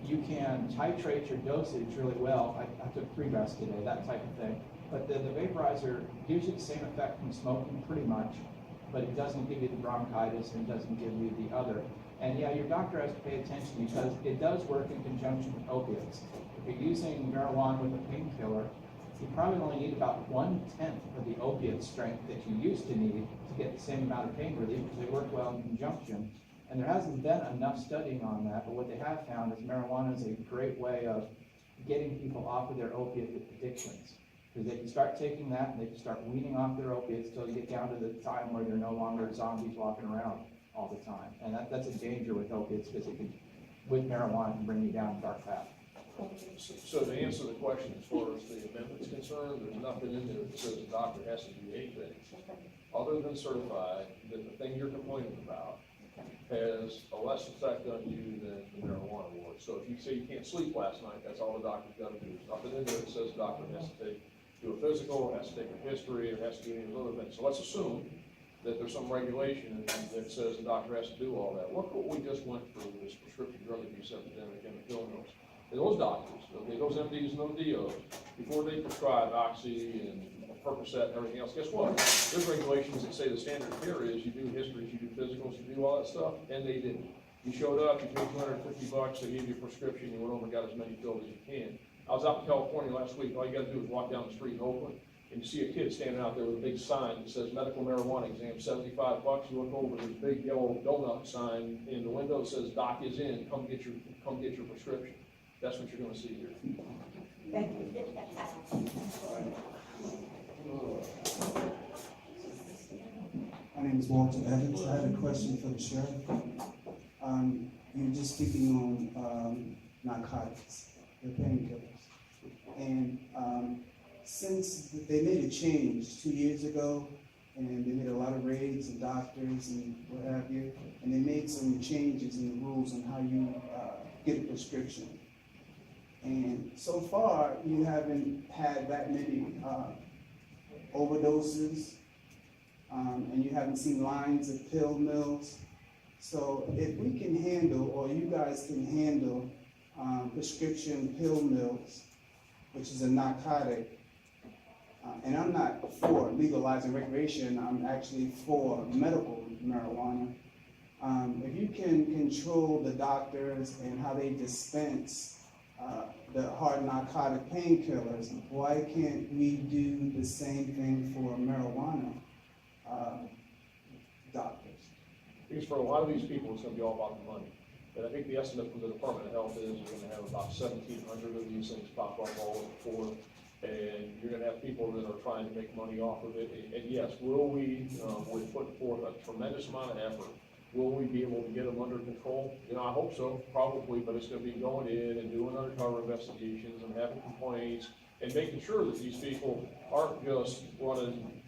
you can titrate your dosage really well. I took 3 breaths today, that type of thing. But the vaporizer gives you the same effect from smoking, pretty much, but it doesn't give you the bronchitis and it doesn't give you the other. And yeah, your doctor has to pay attention because it does work in conjunction with opiates. If you're using marijuana with a painkiller, you probably only need about 1/10 of the opiate strength that you used to need to get the same amount of pain relief because they work well in conjunction. And there hasn't been enough studying on that, but what they have found is marijuana is a great way of getting people off of their opiate addictions. Because they can start taking that and they can start weaning off their opiates until you get down to the time where they're no longer zombies walking around all the time. And that's a danger with opiates because it can, with marijuana, can bring you down a dark path. So to answer the question, as far as the amendment's concerned, there's nothing in there that says the doctor has to do anything other than certify that the thing you're complaining about has a less effect on you than the marijuana would. So if you say you can't sleep last night, that's all the doctor's got to do. There's nothing in there that says the doctor has to do a physical, has to take a history, or has to do any of those other things. So let's assume that there's some regulation that says the doctor has to do all that. Look what we just went through, this prescription drug abuse epidemic and the pill mills. And those doctors, okay, those MDs and those DOs, before they prescribe Oxy and Percocet and everything else, guess what? There's regulations that say the standard of care is you do histories, you do physicals, you do all that stuff, and they didn't. You showed up, you paid $250, they gave you a prescription, you went over and got as many pills as you can. I was out in California last week, all you gotta do is walk down the street in Oakland, and you see a kid standing out there with a big sign that says medical marijuana exam, $75. You look over, there's a big yellow donut sign in the window that says doc is in, come get your prescription. That's what you're gonna see here. Thank you. is Walter Evans. I have a question for the sheriff. You're just speaking on narcotics, the painkillers. And since they made a change 2 years ago, and they made a lot of raids and doctors and what have you, and they made some changes in the rules on how you get a prescription. And so far, you haven't had that many overdoses, and you haven't seen lines of pill mills. So if we can handle, or you guys can handle, prescription pill mills, which is a narcotic, and I'm not for legalizing recreation, I'm actually for medical marijuana. If you can control the doctors and how they dispense the hard narcotic painkillers, why can't we do the same thing for marijuana doctors? Because for a lot of these people, it's gonna be all about the money. And I think the estimate from the Department of Health is you're gonna have about 1,700 of these things pop up all over the floor. And you're gonna have people that are trying to make money off of it. And yes, will we put forth a tremendous amount of effort? Will we be able to get them under control? You know, I hope so, probably, but it's gonna be going in and doing undercover investigations and having complaints and making sure that these people aren't just running,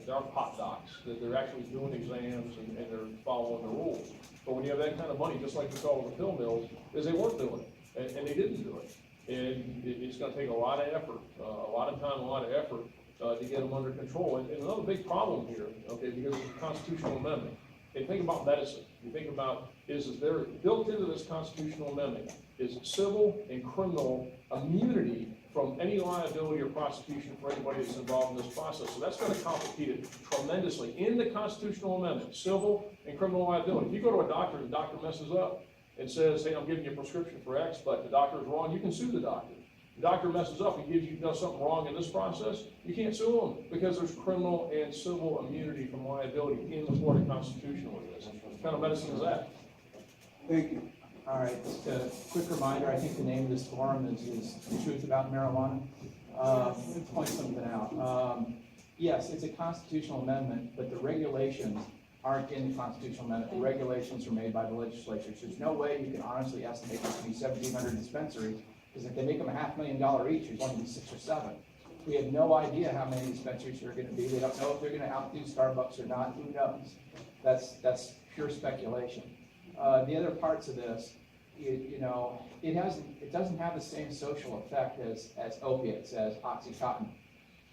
they're hot docs, that they're actually doing exams and they're following the rules. But when you have that kind of money, just like we saw with the pill mills, is they weren't doing it, and they didn't do it. And it's gonna take a lot of effort, a lot of time, a lot of effort, to get them under control. And another big problem here, okay, because of the constitutional amendment. And think about medicine. You think about, is there built into this constitutional amendment is civil and criminal immunity from any liability or prosecution for anybody that's involved in this process. So that's gonna complicate it tremendously. In the constitutional amendment, civil and criminal liability. If you go to a doctor and the doctor messes up and says, hey, I'm giving you a prescription for X, but the doctor is wrong, you can sue the doctor. The doctor messes up and does something wrong in this process, you can't sue him because there's criminal and civil immunity from liability in the Florida Constitution with this. What kind of medicine is that? Thank you. All right, just a quick reminder, I think the name of this forum is The Truth About Marijuana. Let me point something out. Yes, it's a constitutional amendment, but the regulations aren't in the constitutional amendment. The regulations are made by the legislature. So there's no way you can honestly estimate there's going to be 1,700 dispensaries, because if they make them $500,000 each, there's only 6 or 7. We have no idea how many dispensaries there are going to be. They don't know if they're going to outdo Starbucks or not. Who knows? That's pure speculation. The other parts of this, you know, it doesn't have the same social effect as opiates, as OxyContin.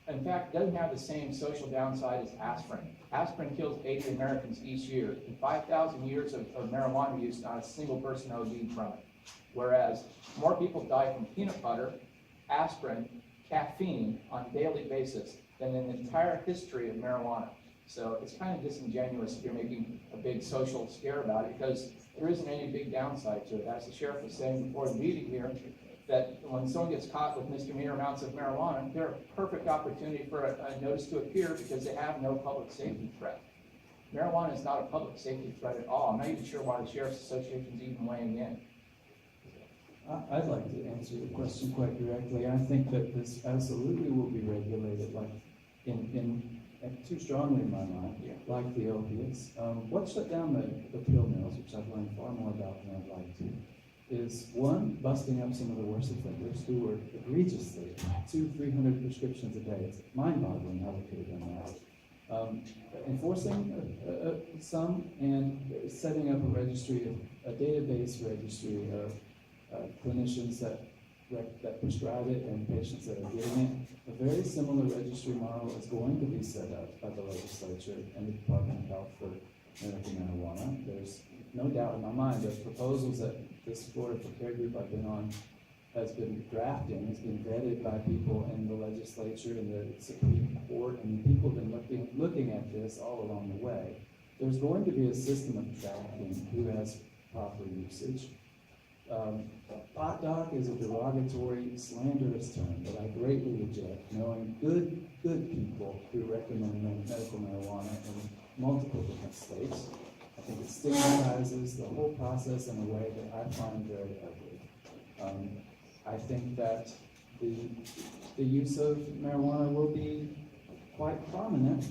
In fact, it doesn't have the same social downside as aspirin. Aspirin kills 80 Americans each year. In 5,000 years of marijuana use, not a single person OD'd from it. Whereas more people die from peanut butter, aspirin, caffeine on a daily basis than in the entire history of marijuana. So it's kind of disingenuous if you're making a big social scare about it, because there isn't any big downside to it. As the sheriff was saying before the meeting here, that when someone gets caught with misdemeanor amounts of marijuana, they're a perfect opportunity for a notice to appear because they have no public safety threat. Marijuana is not a public safety threat at all. I'm not even sure why the Sheriff's Association is even weighing in. I'd like to answer your question quite directly. I think that this absolutely will be regulated, like too strongly in my mind, like the opiates. What shut down the pill mills, which I've learned far more about than I'd like to, is one, busting up some of the worst offenders who were egregiously 200-300 prescriptions a day. It's mind-boggling how they could have done that. Enforcing some and setting up a registry, a database registry of clinicians that prescribe it and patients that are getting it. A very similar registry model is going to be set up by the legislature and the Department of Health for medical marijuana. There's no doubt in my mind that proposals that this Florida Care Group I've been on has been drafting, has been vetted by people in the legislature and the Supreme Court, and people have been looking at this all along the way. There's going to be a system of tracking who has proper usage. Pot doc is a derogatory, slanderous term that I greatly reject, knowing good people who recommend medical marijuana in multiple different states. I think it stigmatizes the whole process in a way that I find very ugly. I think that the use of marijuana will be quite prominent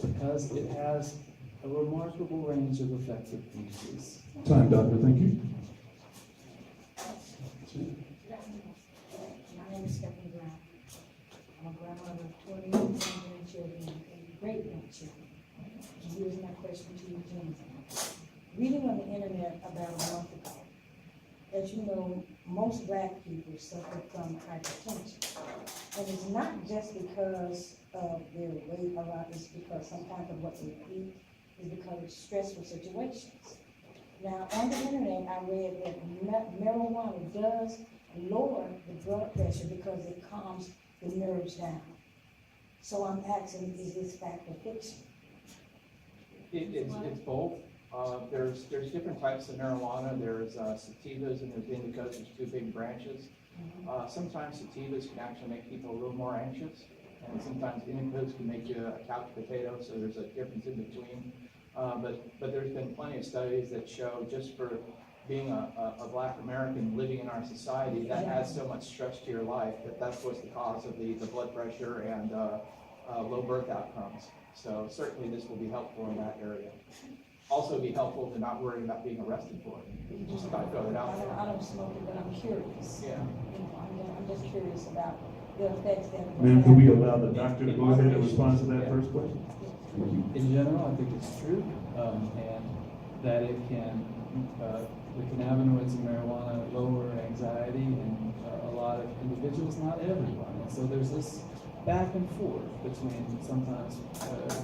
because it has a remarkable range of effective uses. Time, Doctor, thank you. My name is Stephanie Brown. I'm a grandmother of 20 grandchildren and great-grandchildren. And here's my question to you, gentlemen. Reading on the internet about a month ago, as you know, most black people suffer from hypertension. And it's not just because of their weight a lot, it's because sometimes of what they eat, is because of stressful situations. Now, on the internet, I read that marijuana does lower the blood pressure because it calms the nerves down. So I'm asking, is this fact or fiction? It's both. There's different types of marijuana. There's sativas and there's indicas. There's two big branches. Sometimes sativas can actually make people a little more anxious, and sometimes indicas can make you a couch potato. So there's a difference in between. But there's been plenty of studies that show just for being a Black American living in our society, that adds so much stress to your life that's what's the cause of the blood pressure and low birth outcomes. So certainly this will be helpful in that area. Also be helpful to not worry about being arrested for it. You just gotta throw it out there. I don't smoke it, but I'm curious. Yeah. You know, I'm just curious about the effects that. Ma'am, can we allow the doctor to go ahead and respond to that first question? In general, I think it's true, and that it can, the cannabinoids in marijuana lower anxiety in a lot of individuals, not everyone. And so there's this back and forth between sometimes,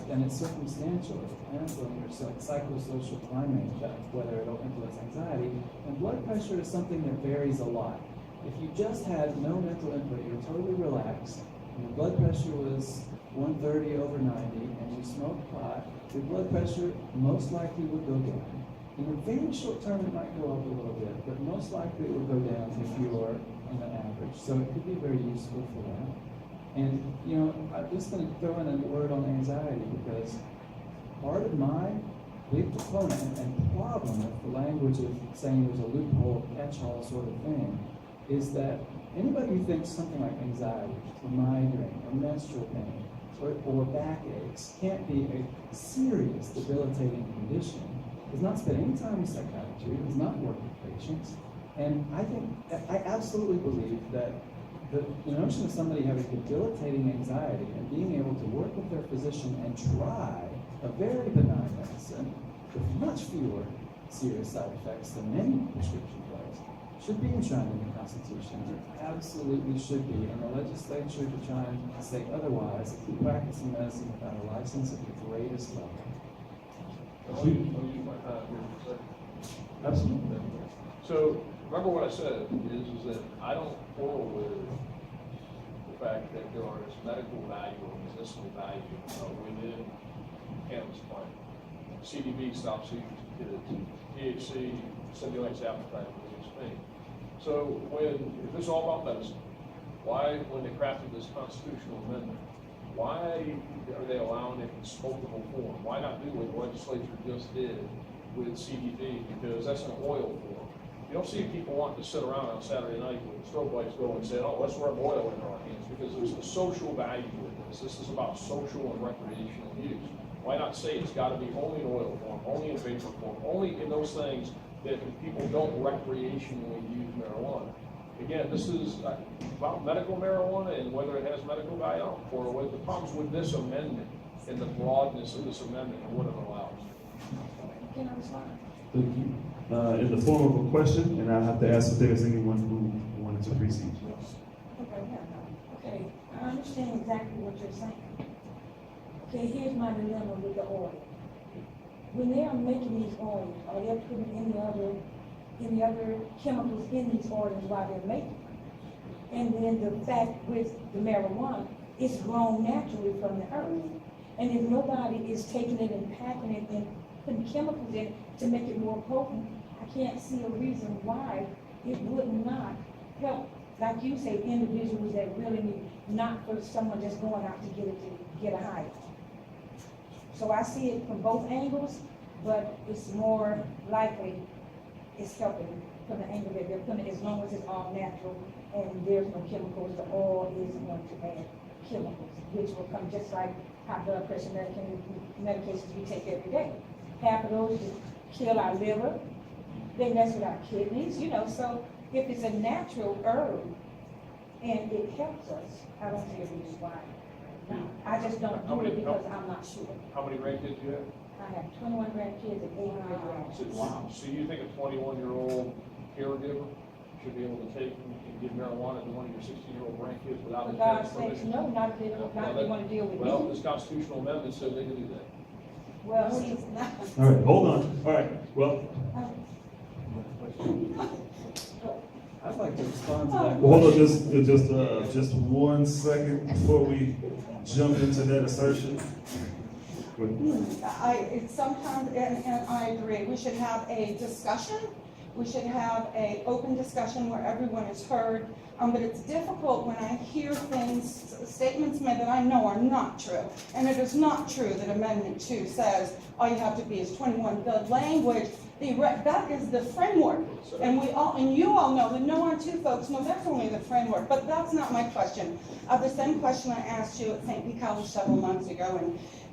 and it's circumstantial, it depends on your psychosocial climate, whether it'll influence anxiety. And blood pressure is something that varies a lot. If you just had no mental input, you're totally relaxed, and your blood pressure was 130/90, and you smoked pot, your blood pressure most likely would go down. In the very short term, it might go up a little bit, but most likely it would go down if you are on the average. So it could be very useful for that. And, you know, I'm just going to throw in a word on anxiety, because part of my big proponent and problem with the language of saying there's a loophole, catch-all sort of thing, is that anybody who thinks something like anxiety, or migraine, or menstrual pain, or backaches can't be a serious, debilitating condition, has not spent any time in psychiatry, has not worked with patients. And I absolutely believe that the notion of somebody having debilitating anxiety and being able to work with their physician and try a very benign medicine with much fewer serious side effects than many prescription drugs should be enshrined in the Constitution. It absolutely should be. And the legislature to try and say otherwise, if you practice medicine without a license at the greatest level. I'll use my time here for a second. Absolutely. So, remember what I said is that I don't quarrel with the fact that there is medical value or medicinal value within cannabis plant. CBD stops seizures in kids. THC stimulates appetite and relieves pain. So if it's all about medicine, why, when they crafted this constitutional amendment, why are they allowing it in smokable form? Why not do what the legislature just did with CBD? Because that's an oil form. You don't see people wanting to sit around on Saturday night with strobe lights going and saying, oh, let's rub oil in our hands, because there's a social value in this. This is about social and recreational use. Why not say it's got to be only in oil form, only in vapor form, only in those things that people don't recreationally use marijuana? Again, this is about medical marijuana and whether it has medical value or what the problems with this amendment and the broadness of this amendment and what it allows. Can I respond? Thank you. In the form of a question, and I have to ask if there's anyone who wanted to precede. Okay, I understand exactly what you're saying. Okay, here's my dilemma with the oil. When they are making these oils, are they putting any other chemicals in these oils while they're making them? And then the fact with the marijuana, it's grown naturally from the earth. And if nobody is taking it and packing it and putting chemicals in it to make it more potent, I can't see a reason why it would not help, like you say, individuals that really need, not for someone just going out to get a high. So I see it from both angles, but it's more likely it's helping from the angle that they're putting it, as long as it's all natural and there's no chemicals. The oil is going to add chemicals, which will come just like high blood pressure medications we take every day. Half of those just kill our liver, they mess with our kidneys, you know, so if it's a natural herb and it helps us, I don't see a reason why. I just don't do it because I'm not sure. How many grandkids do you have? I have 21 grandkids and 8 great-grandkids. So you think a 21-year-old caregiver should be able to take and give marijuana to one of your 16-year-old grandkids without For his God's parents' sakes, permission? no, not if they want to deal with Well, me. this constitutional amendment says they can do that. Well, see, it's not. All right, hold on. All right, well, I'd like to respond to that. hold on, just 1 second before we jump into that assertion. Go ahead. It's sometimes, and I agree, we should have a discussion. We should have a open discussion where everyone is heard. But it's difficult when I hear things, statements made that I know are not true. And it is not true that Amendment 2 says all you have to be is 21. The language, that is the framework. And you all know, the No on 2 folks know that's only the framework. But that's not my question. The same question I asked you at St. Pete College several months ago,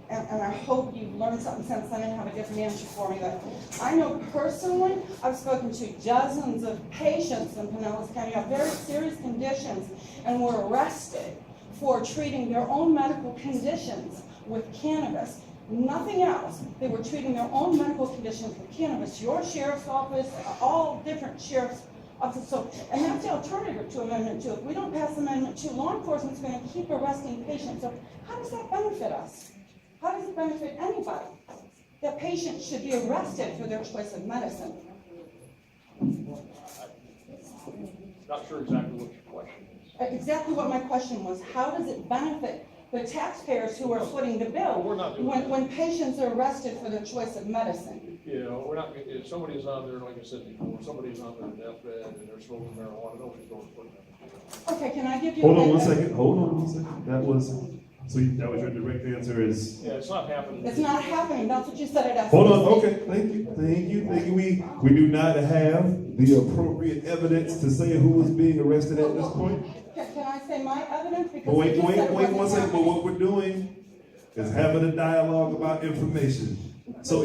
and I hope you've learned something since then and have a different answer for me. But I know personally, I've spoken to dozens of patients in Pinellas County who have very serious conditions and were arrested for treating their own medical conditions with cannabis. Nothing else. They were treating their own medical conditions with cannabis. Your sheriff's office, all different sheriff's offices. So, and that's the alternative to Amendment 2. If we don't pass Amendment 2, law enforcement's going to keep arresting patients. So how does that benefit us? How does it benefit anybody? That patients should be arrested for their choice of medicine. Not sure exactly what your question is. Exactly what my question was. How does it benefit the taxpayers who are footing the bill We're not doing that. when patients are arrested for their choice of medicine? You know, we're not, if somebody's on there, like I said before, somebody's on their deathbed and they're smoking marijuana, nobody's going to put them. Okay, can I give you? Hold on 1 second, hold on 1 second. That was your direct answer is? Yeah, it's not happening. It's not happening. That's what you said at Hold on, SBC. okay, thank you. We do not have the appropriate evidence to say who is being arrested at this point. Can I say my evidence? Because But wait you said it 1 wasn't second, but happening. what we're doing is having a dialogue about information. So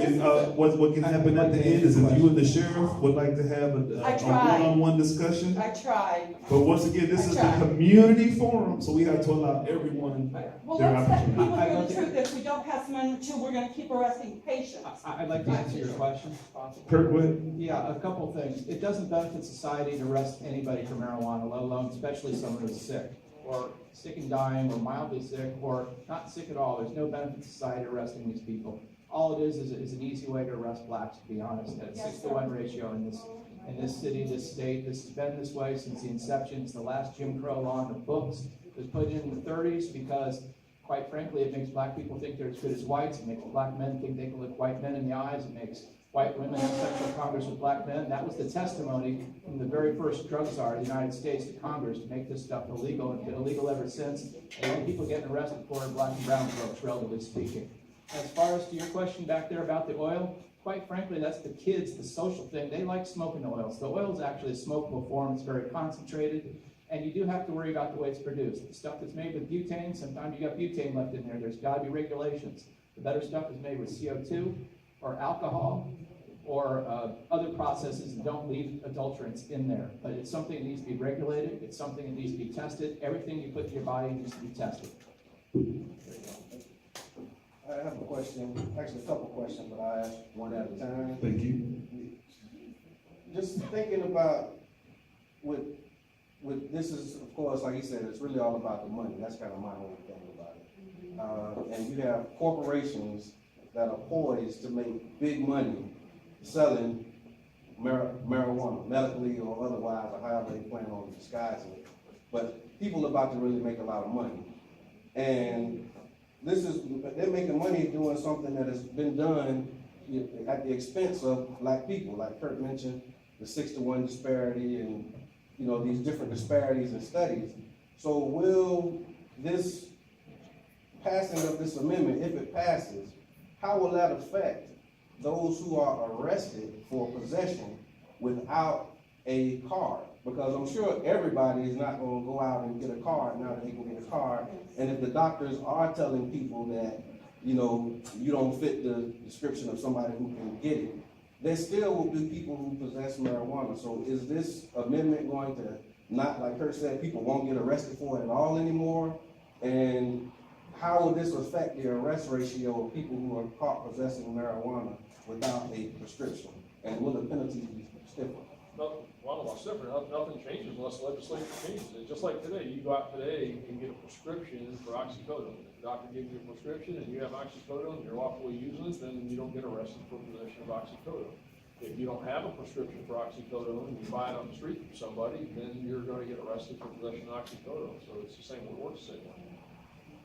what can happen at the end is if you and the sheriff would like to have a I tried. one-on-one discussion. I tried. But once again, this is the tried. community forum, so we have to allow everyone Well, their let's let opportunity. people I hear don't the think- truth. If we don't pass Amendment 2, we're going to keep arresting patients. I'd like to answer your question. Kurt, go ahead. Yeah, a couple things. It doesn't benefit society to arrest anybody for marijuana, let alone especially someone who's sick, or sick and dying, or mildly sick, or not sick at all. There's no benefit to society arresting these people. All it is an easy way to arrest blacks, to be honest, at a 6-to-1 ratio in this city, this state. This has been this way since the inception. It's the last Jim Crow law in the books. It was put in the 30s because, quite frankly, it makes black people think they're as good as whites. It makes black men think they can look white men in the eyes. It makes white women have sexual congress with black men. That was the testimony from the very first drug czar of the United States to Congress to make this stuff illegal, and it's been illegal ever since. And the only people getting arrested for are black and brown folks, relatively speaking. As far as to your question back there about the oil, quite frankly, that's the kids, the social thing. They like smoking oils. The oil is actually a smokable form. It's very concentrated. And you do have to worry about the way it's produced. The stuff that's made with butane, sometimes you got butane left in there. There's got to be regulations. The better stuff is made with CO2 or alcohol or other processes that don't leave adulterants in there. But it's something that needs to be regulated. It's something that needs to be tested. Everything you put in your body needs to be tested. I have a question, actually a couple questions, but I ask one at a time. Thank you. Just thinking about with this is, of course, like you said, it's really all about the money. That's kind of my whole thing about it. And you have corporations that are poised to make big money selling marijuana, medically or otherwise, or however they plan on disguising it. But people are about to really make a lot of money. And they're making money doing something that has been done at the expense of black people, like Kurt mentioned, the 6-to-1 disparity and, you know, these different disparities in studies. So will this passing of this amendment, if it passes, how will that affect those who are arrested for possession without a card? Because I'm sure everybody is not gonna go out and get a card now that they can get a card. And if the doctors are telling people that, you know, you don't fit the description of somebody who can get it, there still will be people who possess marijuana. So is this amendment going to not, like Kurt said, people won't get arrested for it at all anymore? And how will this affect the arrest ratio of people who are caught possessing marijuana without a prescription? And will the penalties be stiffer? Nothing, well, what's different, nothing changes unless the legislature changes it. Just like today, you go out today and get a prescription for oxycodone. If the doctor gives you a prescription and you have oxycodone and you're lawfully using it, then you don't get arrested for possession of oxycodone. If you don't have a prescription for oxycodone and you buy it on the street from somebody, then you're gonna get arrested for possession of oxycodone. So it's the same, it works the same way.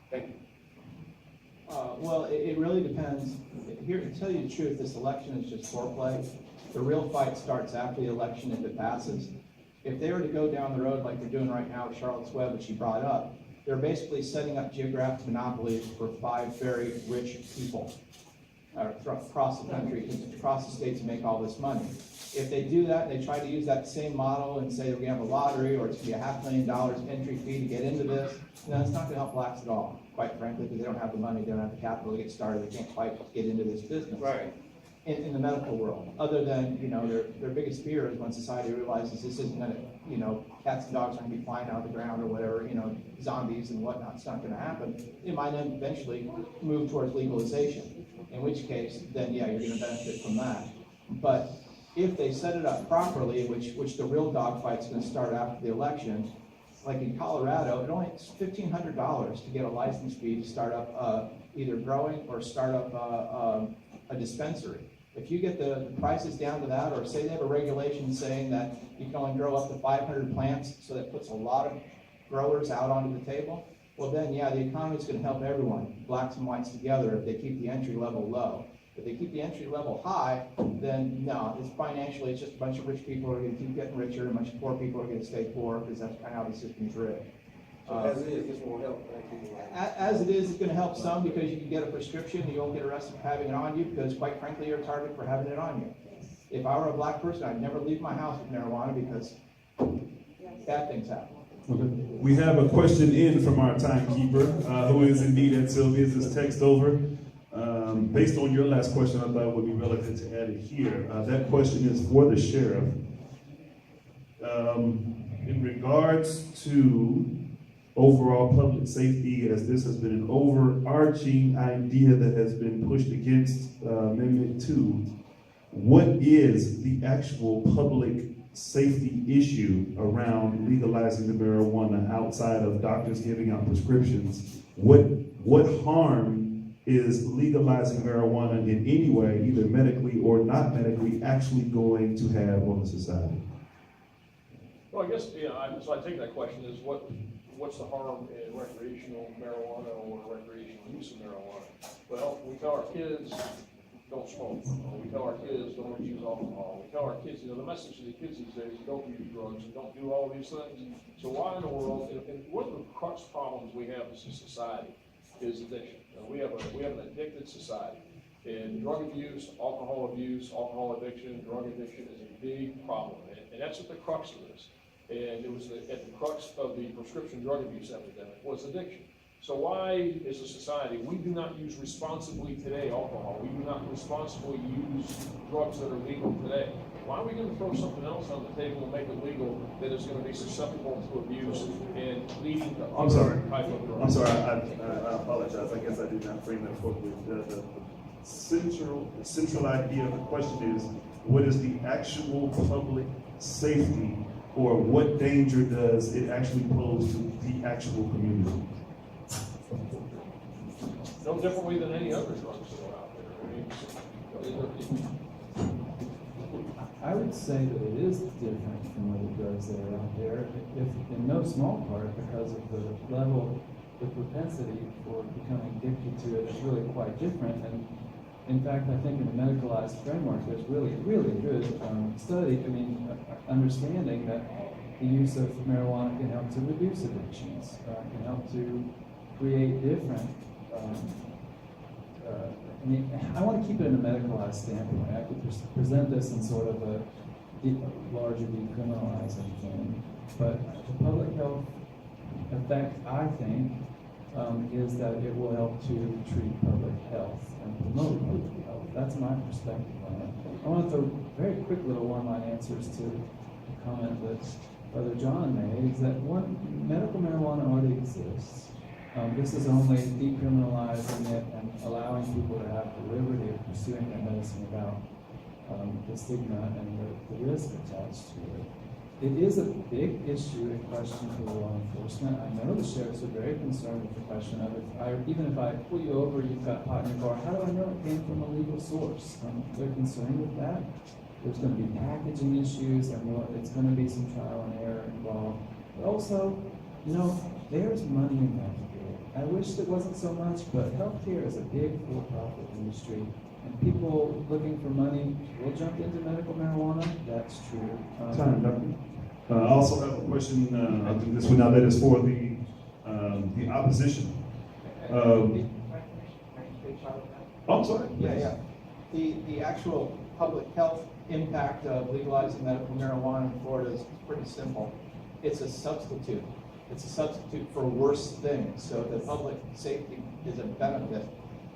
Thank you. Well, it really depends. Here, to tell you the truth, this election is just foreplay. The real fight starts after the election if it passes. If they were to go down the road like they're doing right now with Charlotte's Web, which you brought up, they're basically setting up geographic monopolies for 5 very rich people across the country, across the states, to make all this money. If they do that, they try to use that same model and say they're gonna have a lottery, or it's gonna be $500,000 entry fee to get into this, no, it's not gonna help blacks at all, quite frankly, because they don't have the money, they don't have the capital to get started, they can't quite get into this business. Right. In the medical world, other than, you know, their biggest fear is when society realizes this isn't gonna, you know, cats and dogs aren't gonna be flying out of the ground or whatever, you know, zombies and whatnot, it's not gonna happen. It might eventually move towards legalization, in which case, then yeah, you're gonna benefit from that. But if they set it up properly, which the real dogfight's gonna start after the election, like in Colorado, it only it's $1,500 to get a license fee to start up either growing or start up a dispensary. If you get the prices down to that, or say they have a regulation saying that you can only grow up to 500 plants, so that puts a lot of growers out onto the table, well then, yeah, the economy's gonna help everyone, blacks and whites together, if they keep the entry level low. If they keep the entry level high, then no, it's financially, it's just a bunch of rich people are gonna keep getting richer, and a bunch of poor people are gonna stay poor, because that's kind of how the system's rigged. So as it is, this won't help. As it is, it's gonna help some, because you can get a prescription, and you won't get arrested for having it on you, because quite frankly, you're a target for having it on you. If I were a black person, I'd never leave my house with marijuana, because bad things happen. Okay. We have a question in from our timekeeper, who is indeed at Sylvia's, is text over. Based on your last question, I thought it would be relevant to add it here. That question is for the sheriff. In regards to overall public safety, as this has been an overarching idea that has been pushed against Amendment 2, what is the actual public safety issue around legalizing the marijuana outside of doctors giving out prescriptions? What harm is legalizing marijuana in any way, either medically or not medically, actually going to have on the society? Well, I guess, so I take that question is what's the harm in recreational marijuana or recreational use of marijuana? Well, we tell our kids, don't smoke. We tell our kids, don't use alcohol. We tell our kids, the message to the kids these days is don't use drugs and don't do all these things. So why in the world, and one of the crux problems we have as a society is addiction. We have an addicted society. And drug abuse, alcohol addiction, drug addiction is a big problem. And that's at the crux of this. And it was at the crux of the prescription drug abuse epidemic was addiction. So why, as a society, we do not use responsibly today alcohol. We do not responsibly use drugs that are legal today. Why are we going to throw something else on the table and make it legal that is going to be susceptible to abuse and leading to other type of drugs? I'm sorry, I apologize. I guess I did not frame that appropriately. The central idea of the question is, what is the actual public safety, or what danger does it actually pose to the actual community? No differently than any other drugs that are out there. I would say that it is different from other drugs that are out there, if in no small part because of the level, the propensity for becoming addicted to it is really quite different. And in fact, I think in the medicalized framework, there's really good study, understanding that the use of marijuana can help to reduce addictions, can help to create different, I want to keep it in a medicalized standpoint. I could present this in sort of a larger decriminalizing thing. But the public health effect, I think, is that it will help to treat public health and promote public health. That's my perspective on it. I want to throw very quick little one-line answers to the comment that Brother John made, is that one, medical marijuana already exists. This is only decriminalizing it and allowing people to have the liberty of pursuing their medicine without the stigma and the risk attached to it. It is a big issue and question for law enforcement. I know the sheriffs are very concerned with the question of it. Even if I pull you over, you've got pot in your car, how do I know it came from a legal source? They're concerned with that. There's going to be packaging issues, and it's going to be some trial and error involved. But also, there's money in healthcare. I wish it wasn't so much, but healthcare is a big for-profit industry. And people looking for money will jump into medical marijuana. That's true. Time, Doctor. I also have a question. I think this one now that is for the opposition. I'm sorry. Yeah. The actual public health impact of legalizing medical marijuana in Florida is pretty simple. It's a substitute. It's a substitute for worse things. So the public safety is a benefit.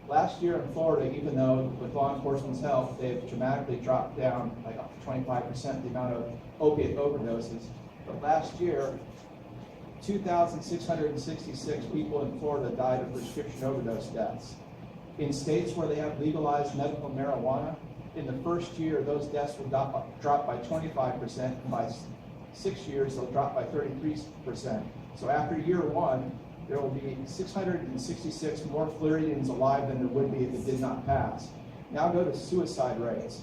Last year in Florida, even though with law enforcement's help, they've dramatically dropped down like up to 25% the amount of opiate overdoses. But last year, 2,666 people in Florida died of prescription overdose deaths. In states where they have legalized medical marijuana, in the first year, those deaths will drop by 25%, and by 6 years, they'll drop by 33%. So after year one, there will be 666 more Floridians alive than there would be if it did not pass. Now go to suicide rates.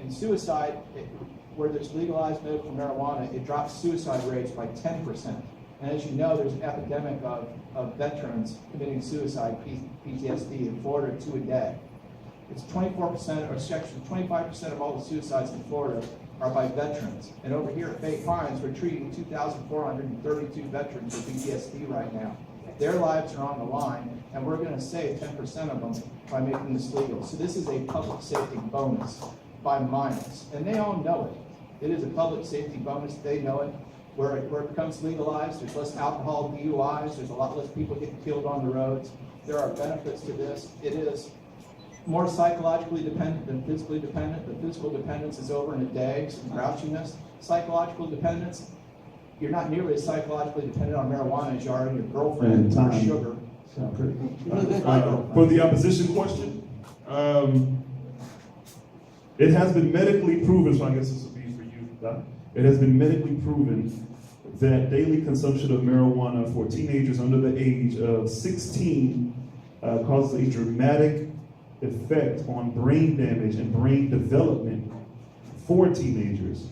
In suicide, where there's legalized medical marijuana, it drops suicide rates by 10%. And as you know, there's an epidemic of veterans committing suicide, PTSD, in Florida, 2 a day. It's 24%, or actually 25% of all the suicides in Florida are by veterans. And over here at Bay Pines, we're treating 2,432 veterans with PTSD right now. Their lives are on the line, and we're going to save 10% of them by making this legal. So this is a public safety bonus by miles, and they all know it. It is a public safety bonus. They know it. Where it becomes legalized, there's less alcohol DUIs, there's a lot less people getting killed on the roads. There are benefits to this. It is more psychologically dependent than physically dependent. The physical dependence is over in a day, some grouchiness. Psychological dependence, you're not nearly as psychologically dependent on marijuana as you are on your girlfriend or sugar. For the opposition question, it has been medically proven, so I guess this will be for you, Doc. It has been medically proven that daily consumption of marijuana for teenagers under the age of 16 causes a dramatic effect on brain damage and brain development for teenagers.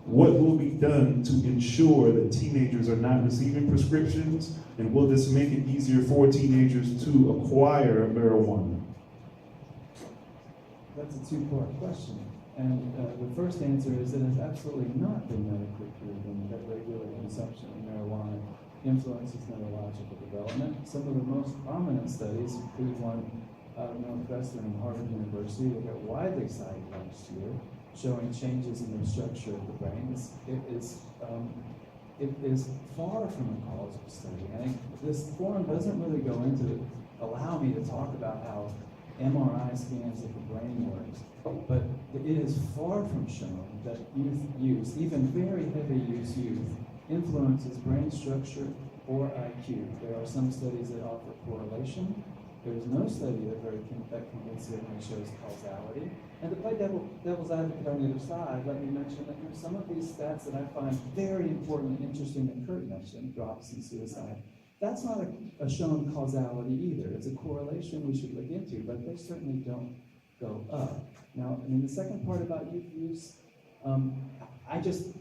What will be done to ensure that teenagers are not receiving prescriptions, and will this make it easier for teenagers to acquire marijuana? That's a two-part question. And the first answer is it has absolutely not been medically proven that regular consumption of marijuana influences neurological development. Some of the most prominent studies include one out of Northwestern and Harvard University that got widely cited last year, showing changes in the structure of the brain. It is far from a causal study. I think this forum doesn't really go into allow me to talk about how MRI scans of the brain works, but it is far from shown that youth use, even very heavy use youth, influences brain structure or IQ. There are some studies that offer correlation. There's no study that convincingly shows causality. And to play devil's advocate on the other side, let me mention that some of these stats that I find very important and interesting that Kurt mentioned, drops in suicide, that's not a shown causality either. It's a correlation we should look into, but they certainly don't go up. Now, the second part about youth use,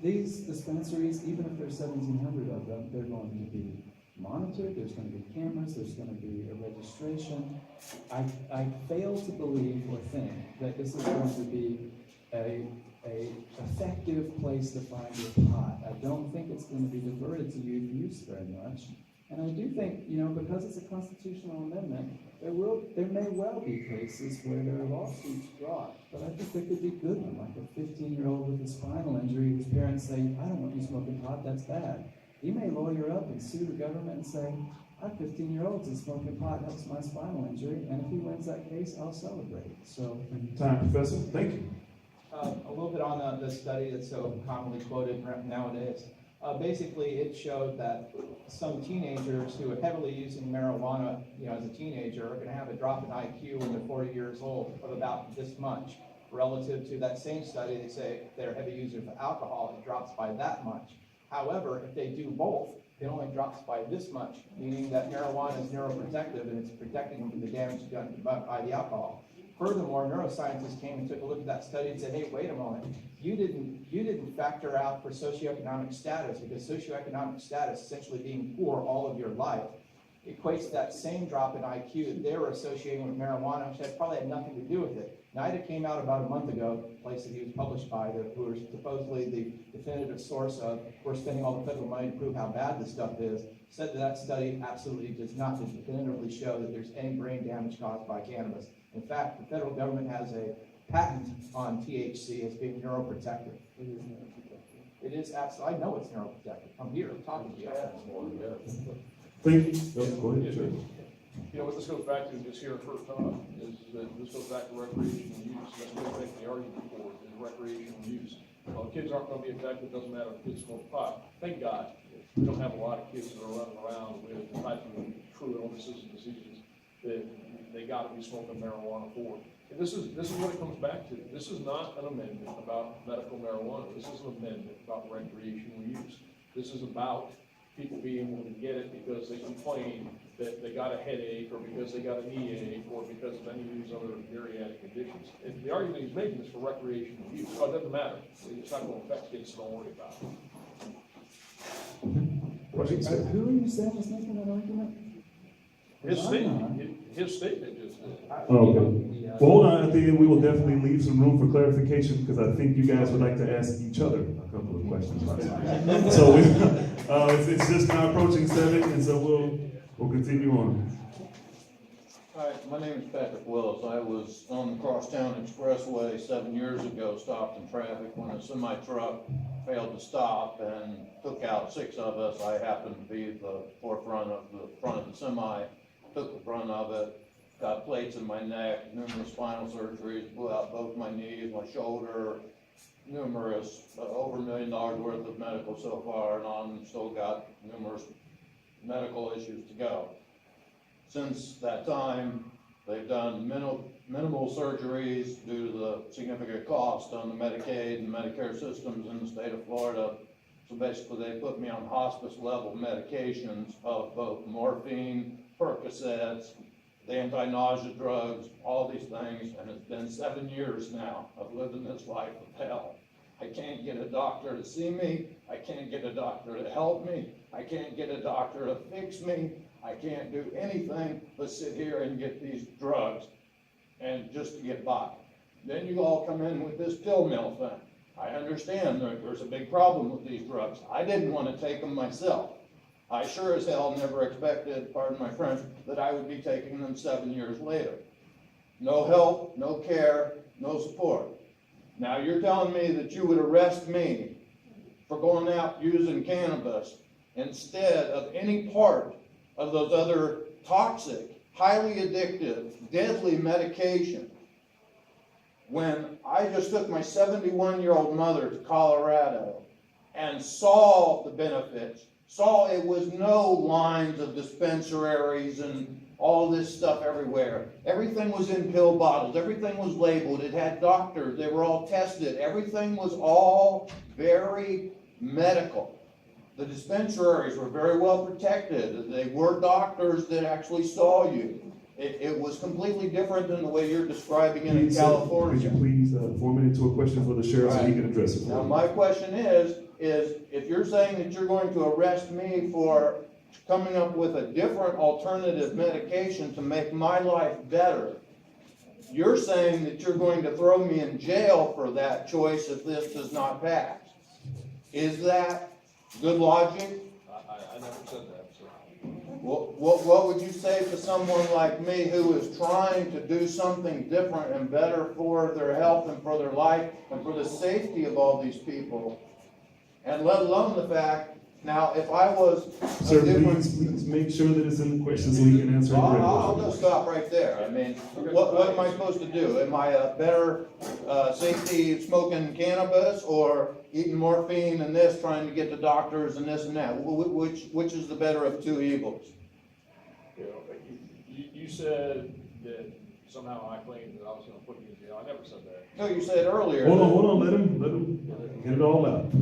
these dispensaries, even if there's 1,700 of them, they're going to be monitored, there's going to be cameras, there's going to be a registration. I fail to believe or think that this is going to be a effective place to find your pot. I don't think it's going to be diverted to youth use very much. And I do think, because it's a constitutional amendment, there may well be cases where there are lawsuits brought, but I think there could be good one, like a 15-year-old with a spinal injury whose parents say, I don't want you smoking pot, that's bad. He may lawyer up and sue the government and say, I'm 15-year-old and smoking pot helps my spinal injury, and if he wins that case, I'll celebrate. So, Time, Professor. Thank you. A little bit on the study that's so commonly quoted nowadays. Basically, it showed that some teenagers who are heavily using marijuana, as a teenager, are going to have a drop in IQ when they're 40 years old of about this much. Relative to that same study, they say they're heavy users of alcohol, it drops by that much. However, if they do both, it only drops by this much, meaning that marijuana is neuroprotective and it's protecting them from the damage done by the alcohol. Furthermore, neuroscientists came and took a look at that study and said, hey, wait a moment, you didn't factor out for socioeconomic status, because socioeconomic status, essentially being poor all of your life, equates to that same drop in IQ that they were associating with marijuana, which probably had nothing to do with it. NIDA came out about a month ago, a place that he was published by, who are supposedly the definitive source of, we're spending all the federal money to prove how bad this stuff is, said that study absolutely does not definitively show that there's any brain damage caused by cannabis. In fact, the federal government has a patent on THC as being neuroprotective. It is absolutely, I know it's neuroprotective. I'm here, I'm talking to you. Thank you. Go ahead, sir. What this goes back to, just here first time, is that this goes back to recreational use. That's what I think the argument for is recreational use. Well, kids aren't going to be affected, doesn't matter if kids smoke pot. Thank God, we don't have a lot of kids that are running around with the type of true illnesses and diseases that they got to be smoking marijuana for. And this is what it comes back to. This is not an amendment about medical marijuana. This is an amendment about recreational use. This is about people being able to get it because they complain that they got a headache, or because they got a knee ache, or because of any of these other myriad conditions. And the argument he's making is for recreational use. Oh, it doesn't matter. It's not going to affect kids, so don't worry about it. Who are you saying is making that argument? His statement just did. Okay. Well, hold on. I think we will definitely leave some room for clarification, because I think you guys would like to ask each other a couple of questions. So it's just now approaching 7, and so we'll continue on. Hi, my name is Patrick Willis. I was on the Crosstown Expressway 7 years ago, stopped in traffic when a semi-truck failed to stop and took out 6 of us. I happened to be the front of the semi, took the brunt of it, got plates in my neck, numerous spinal surgeries, blew out both my knees, my shoulder, numerous, over $1 million worth of medical so far, and still got numerous medical issues to go. Since that time, they've done minimal surgeries due to the significant cost on the Medicaid and Medicare systems in the state of Florida. So basically, they put me on hospice level medications of both morphine, Percocets, the anti-nausea drugs, all these things, and it's been 7 years now of living this life of hell. I can't get a doctor to see me. I can't get a doctor to help me. I can't get a doctor to fix me. I can't do anything but sit here and get these drugs and just to get by. Then you all come in with this pill mill thing. I understand there's a big problem with these drugs. I didn't want to take them myself. I sure as hell never expected, pardon my French, that I would be taking them 7 years later. No help, no care, no support. Now you're telling me that you would arrest me for going out using cannabis instead of any part of those other toxic, highly addictive, deadly medication. When I just took my 71-year-old mother to Colorado and saw the benefits, saw it was no lines of dispensaries and all this stuff everywhere. Everything was in pill bottles. Everything was labeled. It had doctors. They were all tested. Everything was all very medical. The dispensaries were very well protected. They were doctors that actually saw you. It was completely different than the way you're describing it in California. Could you please form it into a question for the sheriff so he can address it? Now, my question is if you're saying that you're going to arrest me for coming up with a different alternative medication to make my life better, you're saying that you're going to throw me in jail for that choice if this does not pass. Is that good logic? I never said that, sir. What would you say to someone like me who is trying to do something different and better for their health and for their life and for the safety of all these people? And let alone the fact, now, if I was Sir, a different. please make sure that it's in the question so we can answer it I'll correctly. just stop right there. I mean, what am I supposed to do? Am I a better, safety smoking cannabis or eating morphine and this, trying to get to doctors and this and that? Which is the better of two evils? You know, you said that somehow I claimed that I was gonna put you in jail. I never said that. No, you said earlier. Hold on, let him get it all out.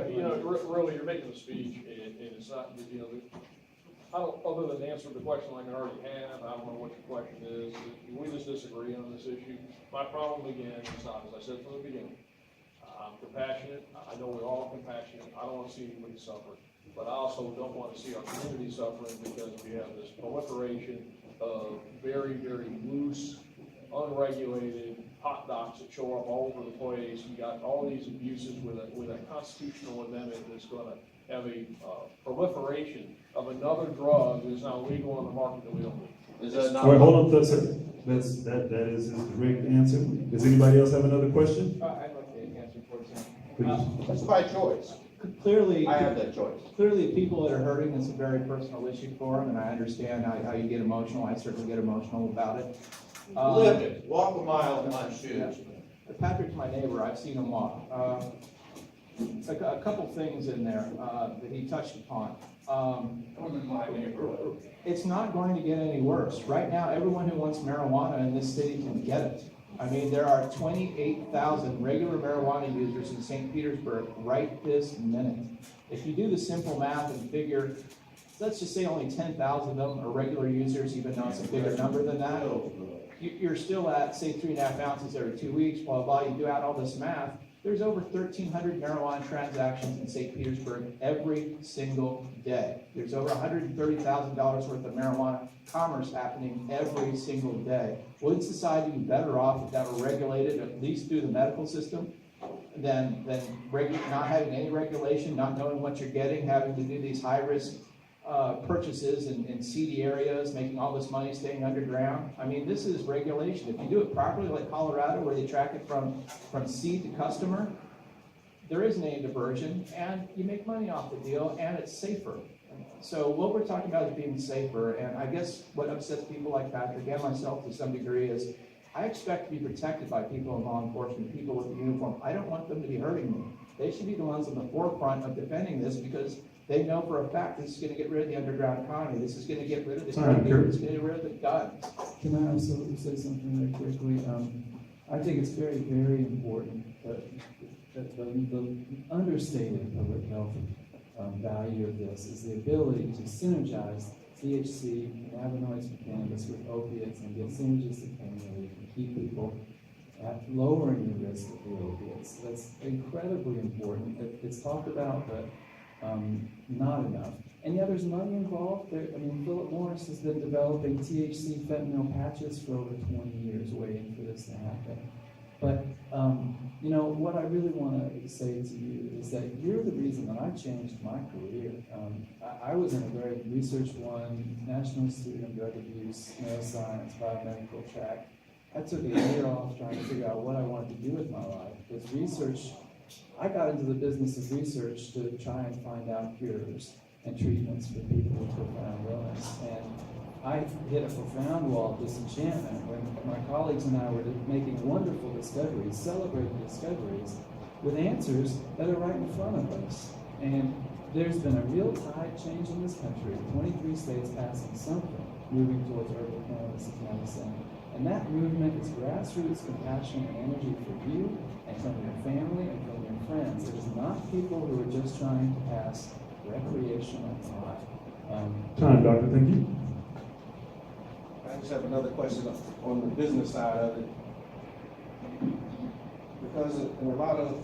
You know, really, you're making a speech, and it's not, you know, I don't, other than answer the question like I already have, I don't know what your question is. We just disagree on this issue. My problem again is not, as I said from the beginning, I'm compassionate. I know we're all compassionate. I don't want to see anybody suffer. But I also don't want to see our community suffering because we have this proliferation of very, very loose, unregulated hot docs that show up all over the place. You got all these abuses with a constitutional amendment that's gonna have a proliferation of another drug that is now legal on the market that we don't need. Is that not? All right, hold on, sir. That is his direct answer. Does anybody else have another question? I'd like to answer for example. Please. That's by choice. Clearly, I have that choice. clearly, people that are hurting, it's a very personal issue for them, and I understand how you get emotional. I certainly get emotional about it. Live it. Walk a mile in my shoes. Patrick's my neighbor. I've seen him walk. A couple things in there that he touched upon. I'm in my neighborhood. It's not going to get any worse. Right now, everyone who wants marijuana in this city can get it. I mean, there are 28,000 regular marijuana users in St. Petersburg right this minute. If you do the simple math and figure, let's just say only 10,000 of them are regular users, even though it's a bigger number than that, you're still at, say, 3.5 ounces every 2 weeks, blah, blah, blah. You do out all this math, there's over 1,300 marijuana transactions in St. Petersburg every single day. There's over $130,000 worth of marijuana commerce happening every single day. Wouldn't society be better off if that were regulated, at least through the medical system, than not having any regulation, not knowing what you're getting, having to do these high-risk purchases in seedy areas, making all this money staying underground? I mean, this is regulation. If you do it properly, like Colorado, where they track it from seed to customer, there isn't any diversion, and you make money off the deal, and it's safer. So what we're talking about is being safer, and I guess what upsets people like Patrick and myself to some degree is I expect to be protected by people in law enforcement, people with the uniform. I don't want them to be hurting me. They should be the ones on the forefront of defending this because they know for a fact this is going to get rid of the underground economy. This is going to get rid of the drug dealers. It's going to get rid of the guns. Can I absolutely say something very quickly? I think it's very, very important that the understated public health value of this is the ability to synergize THC, cannabinoids from cannabis with opiates and get synergistic pain relief and keep people at lowering the risk of the opiates. That's incredibly important. It's talked about, but not enough. And yeah, there's money involved. Philip Morris has been developing THC fentanyl patches for over 20 years, waiting for this to happen. But what I really want to say to you is that you're the reason that I changed my career. I was in a very research one, National Institute on Drug Abuse, neuroscience, biomedical track. I took a year off trying to figure out what I wanted to do with my life. Because research, I got into the business of research to try and find out cures and treatments for people with profound illness. And I hit a profound wall of disenchantment when my colleagues and I were making wonderful discoveries, celebrating discoveries, with answers that are right in front of us. And there's been a real tide change in this country, 23 states passing something, moving towards herbal cannabis and medicine. And that movement is grassroots compassion and energy for you and from your family and from your friends. It is not people who are just trying to pass recreational pot. Time, Doctor, thank you. I just have another question on the business side of it. Because in a lot of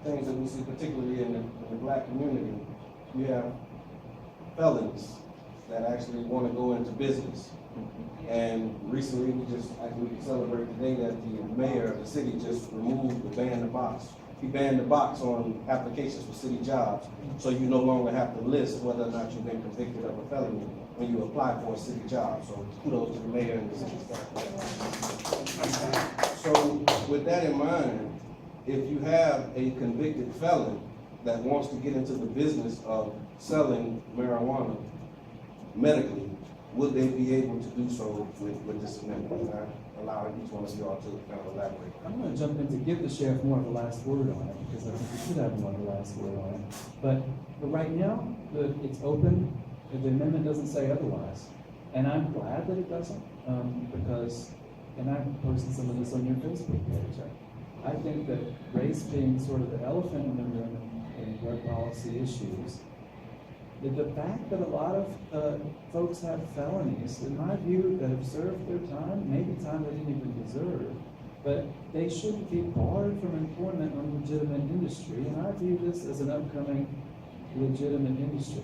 things that we see, particularly in the black community, you have felons that actually want to go into business. And recently, we can celebrate today that the mayor of the city just removed the ban the box. He banned the box on applications for city jobs, so you no longer have to list whether or not you've been convicted of a felony when you apply for a city job. So kudos to the mayor and the city staff. So with that in mind, if you have a convicted felon that wants to get into the business of selling marijuana medically, would they be able to do so with this amendment? And I allow each one of y'all to kind of elaborate. I'm gonna jump in to give the sheriff more of the last word on it, because I think we should have more of the last word on it. But right now, it's open, the amendment doesn't say otherwise. And I'm glad that it doesn't, because, and I've posted some of this on your Facebook page. I think that race being sort of the elephant in the room in drug policy issues, the fact that a lot of folks have felonies, in my view, that have served their time, maybe time they didn't even deserve, but they shouldn't be barred from employment on legitimate industry, and I view this as an upcoming legitimate industry.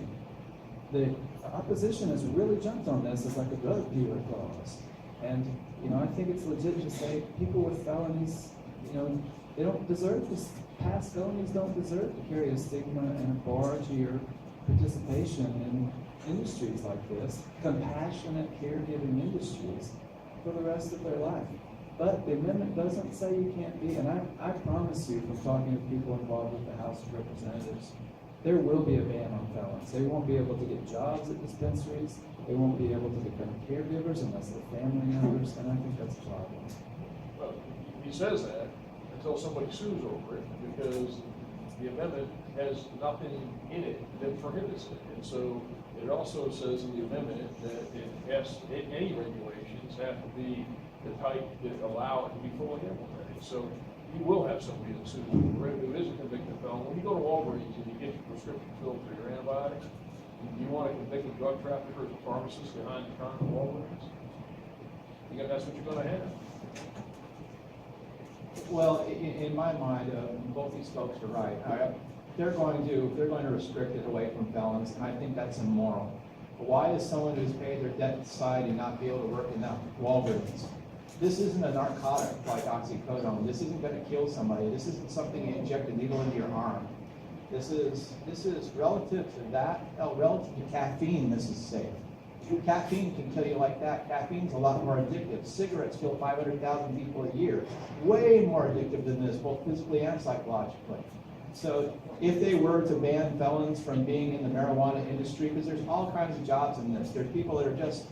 The opposition has really jumped on this as like a drug dealer clause, and I think it's legit to say people with felonies, they don't deserve this. Past felonies don't deserve to carry a stigma and a bar to your participation in industries like this, compassionate caregiving industries for the rest of their life. But the amendment doesn't say you can't be, and I promise you from talking to people involved with the House of Representatives, there will be a ban on felons. They won't be able to get jobs at dispensaries, they won't be able to become caregivers unless they're family members, and I think that's a problem. Well, he says that until somebody sues over it, because the amendment has nothing in it that prohibits it. And so it also says in the amendment that any regulations have to be the type that allow it to be fully implemented. So you will have somebody that sues who is a convicted felon. When you go to Walgreens and you get your prescription filled for your antibiotics, do you want a convicted drug trafficker as a pharmacist behind the counter at Walgreens? That's what you're going to have. Well, in my mind, both these folks are right. They're going to restrict it away from felons, and I think that's immoral. But why is someone who's paid their debt to society not be able to work in that Walgreens? This isn't a narcotic like oxycodone. This isn't going to kill somebody. This isn't something you inject a needle into your arm. This is relative to that. Relative to caffeine, this is safe. Caffeine can kill you like that. Caffeine's a lot more addictive. Cigarettes kill 500,000 people a year. Way more addictive than this, both physically and psychologically. So if they were to ban felons from being in the marijuana industry, because there's all kinds of jobs in this. There's people that are just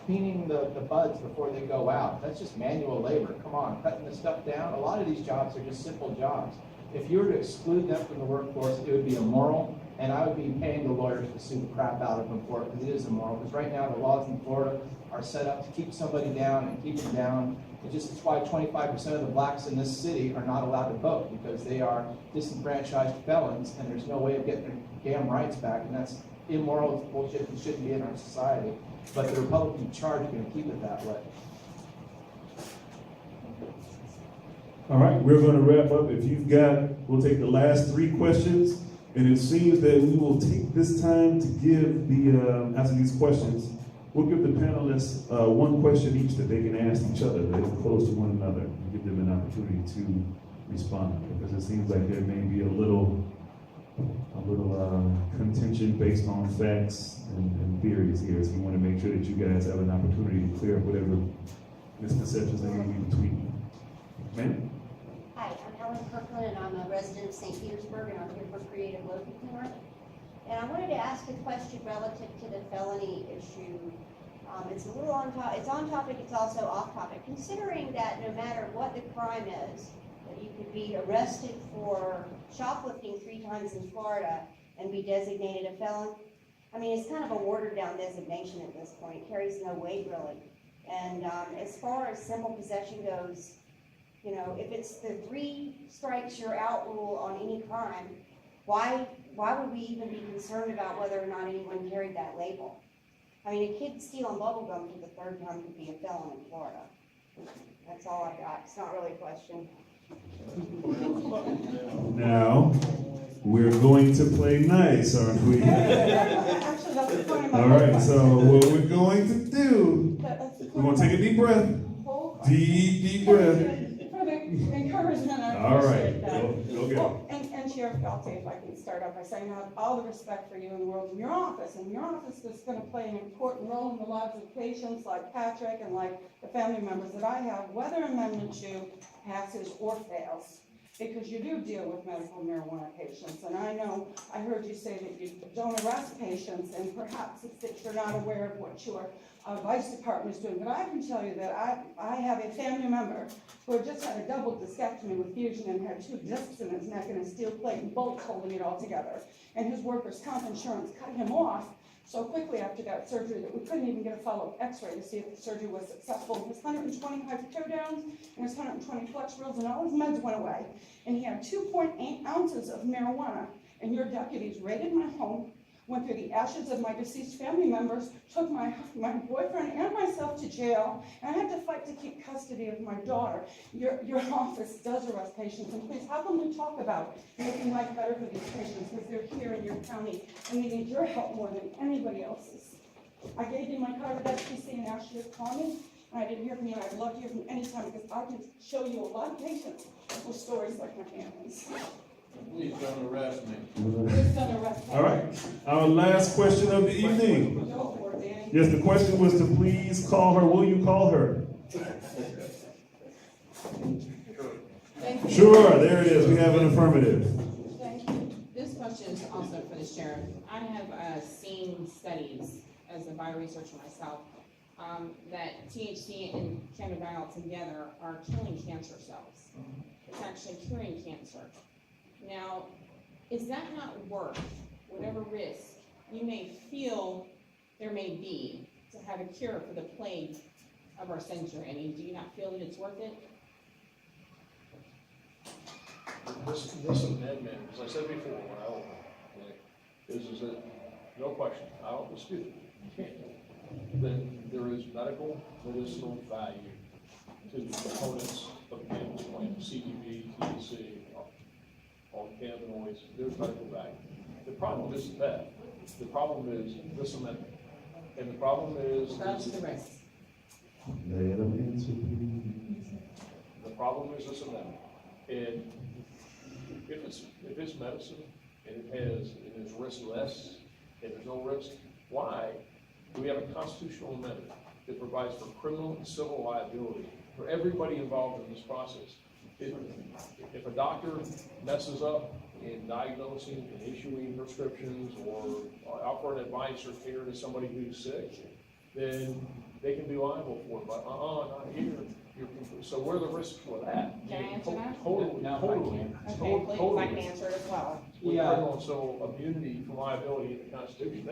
cleaning the buds before they go out. That's just manual labor. Come on, cutting the stuff down. A lot of these jobs are just simple jobs. If you were to exclude them from the workforce, it would be immoral. And I would be paying the lawyers to sue the crap out of them for it, because it is immoral. Because right now the laws in Florida are set up to keep somebody down and keep them down. It's why 25% of the blacks in this city are not allowed to vote, because they are disenfranchised felons, and there's no way of getting their damn rights back. And that's immoral, it's bullshit, and shouldn't be in our society. But the Republicans in charge are going to keep it that way. All right, we're going to wrap up. If you've got, we'll take the last 3 questions. And it seems that we will take this time to give after these questions, we'll give the panelists 1 question each that they can ask each other. They're close to one another and give them an opportunity to respond. Because it seems like there may be a little contention based on facts and theories here. So we want to make sure that you guys have an opportunity to clear up whatever misconceptions there may be between you. Ma'am? Hi, I'm Helen Kirkland, and I'm a resident of St. Petersburg, and I'm here for Creative Local Humor. And I wanted to ask a question relative to the felony issue. It's a little it's on topic, it's also off topic. Considering that no matter what the crime is, that you could be arrested for shoplifting 3 times in Florida and be designated a felon. I mean, it's kind of a watered down designation at this point. It carries no weight really. And as far as simple possession goes, if it's the 3 strikes you're out rule on any crime, why would we even be concerned about whether or not anyone carried that label? I mean, a kid stealing bubble gum for the 3rd time could be a felon in Florida. That's all I got. It's not really a question. Now, we're going to play nice, aren't we? Actually, that's the point of my All right, so what we're going to do, we're going to take a deep breath. Deep breath. For the encouragement, I All right, appreciate that. go get it. And And Sheriff Galte, if I can start off by saying I have all the respect for you in the world in your office. And your office is going to play an important role in the lives of patients like Patrick and like the family members that I have, whether Amendment 2 passes or fails. Because you do deal with medical marijuana patients. And I know, I heard you say that you don't arrest patients, and perhaps it's that you're not aware of what your vice department is doing. But I can tell you that I have a family member who had just had a double discectomy with fusion and had 2 discs in his neck and a steel plate and bolt holding it all together. And his workers' comp insurance cut him off so quickly after that surgery that we couldn't even get a follow-up x-ray to see if the surgery was successful. His 125 toe downs and his 120 flex drills and all his meds went away. And he had 2.8 ounces of marijuana. And your deputies raided my home, went through the ashes of my deceased family members, took my boyfriend and myself to jail, and I had to fight to keep custody of my daughter. Your office does arrest patients, and please, how can we talk about making life better for these patients because they're here in your county, and we need your help more than anybody else's. I gave you my card at FTC and asked you to call me, and I didn't hear from you, and I'd love to hear from you anytime because I can show you a lot of patients with stories like my family's. Please don't arrest me. Please don't arrest me. All right, our last question of the evening. Go for it, Danny. Yes, the question was to please call her. Will you call her? Thank you. Sure, there it is. We have an affirmative. Thank you. This question is also for the sheriff. I have seen studies as a bioresearcher myself that THC and cannabidiol together are killing cancer cells. It's actually curing cancer. Now, is that not worth whatever risk you may feel there may be to have a cure for the plague of our century? I mean, do you not feel that it's worth it? This amendment, as I said before, when I opened, is that, no question, I don't dispute it, you can't. That there is medicinal value to the components of the cannabis plant, CBD, THC, all the cannabinoids, there's medical value. The problem isn't that. The problem is this amendment. And the problem is. That's the risk. The problem is this amendment. And if it's medicine and it is risk less and there's no risk, why do we have a constitutional amendment that provides for criminal and civil liability for everybody involved in this process? If a doctor messes up in diagnosing and issuing prescriptions or offering advice or care to somebody who's sick, then they can be liable for it. But not here. So where are the risks for that? Can I answer that? Totally. No, I can't. Okay, please, I can answer it as well. With Yeah. criminal and civil immunity from liability in the Constitution.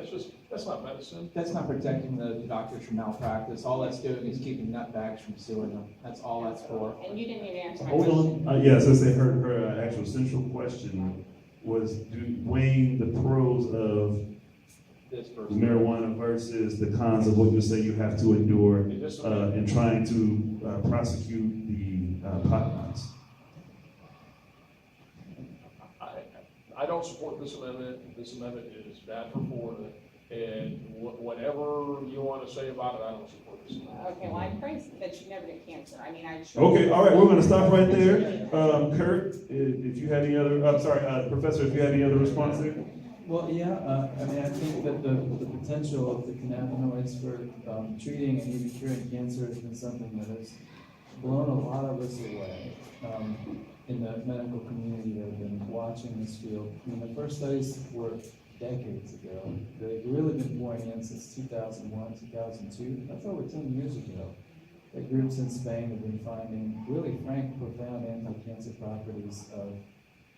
That's not medicine. That's not protecting the doctors from malpractice. All that's doing is keeping nutbags from suing them. That's all that's for. And you didn't even answer my Hold question. on. Yes, I say her actual central question was weighing the pros of This person. marijuana versus the cons of what you say you have to endure in trying to prosecute the pot lines. I don't support this amendment. This amendment is bad for Florida. And whatever you want to say about it, I don't support this amendment. Okay, well, I pray that you never get cancer. I mean, I. Okay, all right, we're gonna stop right there. Kurt, if you had any other, Professor, if you had any other response there? Well, yeah, I mean, I think that the potential of the cannabinoids for treating and even curing cancer has been something that has blown a lot of us away in the medical community that have been watching this field. I mean, the first studies were decades ago. They've really been pouring in since 2001, 2002. That's over 10 years ago. The groups in Spain have been finding really frank, profound anti-cancer properties of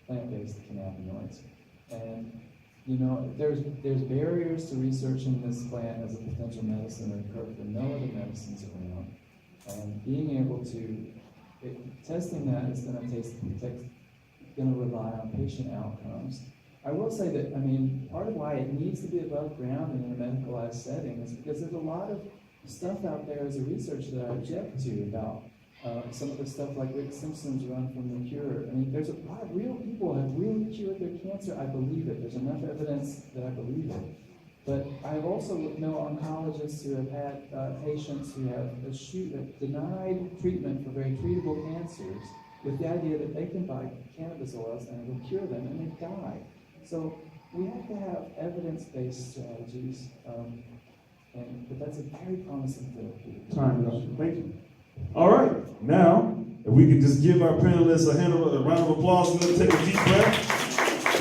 plant-based cannabinoids. And you know, there's barriers to researching this plant as a potential medicine that occur for no other medicines around. And being able to, testing that is going to rely on patient outcomes. I will say that, I mean, part of why it needs to be above ground in a medicalized setting is because there's a lot of stuff out there as a researcher that I object to about some of the stuff like Rick Simpson's run from the cure. I mean, there's a lot of real people have really cured their cancer. I believe it. There's enough evidence that I believe it. But I've also known oncologists who have had patients who have denied treatment for very treatable cancers with the idea that they can buy cannabis oils and it'll cure them and they die. So we have to have evidence-based strategies, but that's a very promising therapeutic. Time is up. Thank you. All right, now, if we could just give our panelists a round of applause and let them take a deep breath.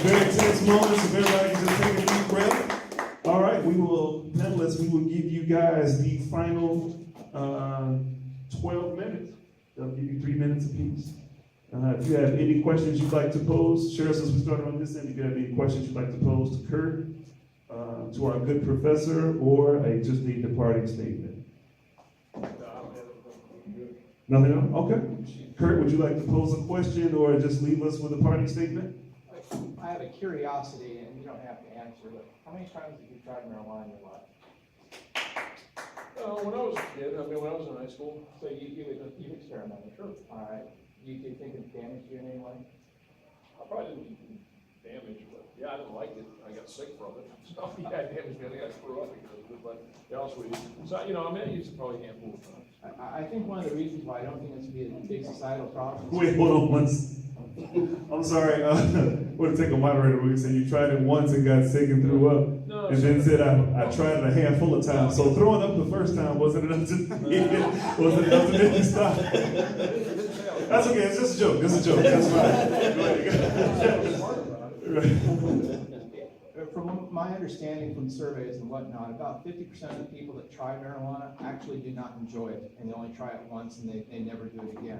Very tense moments, if everybody can just take a deep breath. All right, panelists, we will give you guys the final 12 minutes. They'll give you 3 minutes apiece. If you have any questions you'd like to pose, Sheriff, since we started on this end, if you have any questions you'd like to pose to Kurt, to our good professor, or just a departing statement. Nothing else? Okay. Kurt, would you like to pose a question or just leave us with a parting statement? I have a curiosity, and you don't have to answer, but how many times have you tried marijuana in your life? When I was a kid, when I was in high school. So you've experimented? Sure. All right. Do you think it damaged you in any way? I probably didn't damage, but yeah, I didn't like it. I got sick from it. So yeah, it damaged me. I think I threw up because of it, but to be honest with you. So, I used it probably a handful of times. I think one of the reasons why I don't think it's be a big societal problem. Wait, hold on once. I'm sorry, we'll take a moderator. We say you tried it once and got sick and threw up, and then said I tried it a handful of times. So throwing up the first time wasn't enough to make you stop. That's okay. It's just a joke. It's a joke. That's fine. Go ahead. From my understanding from surveys and whatnot, about 50% of the people that try marijuana actually do not enjoy it, and they only try it once and they never do it again.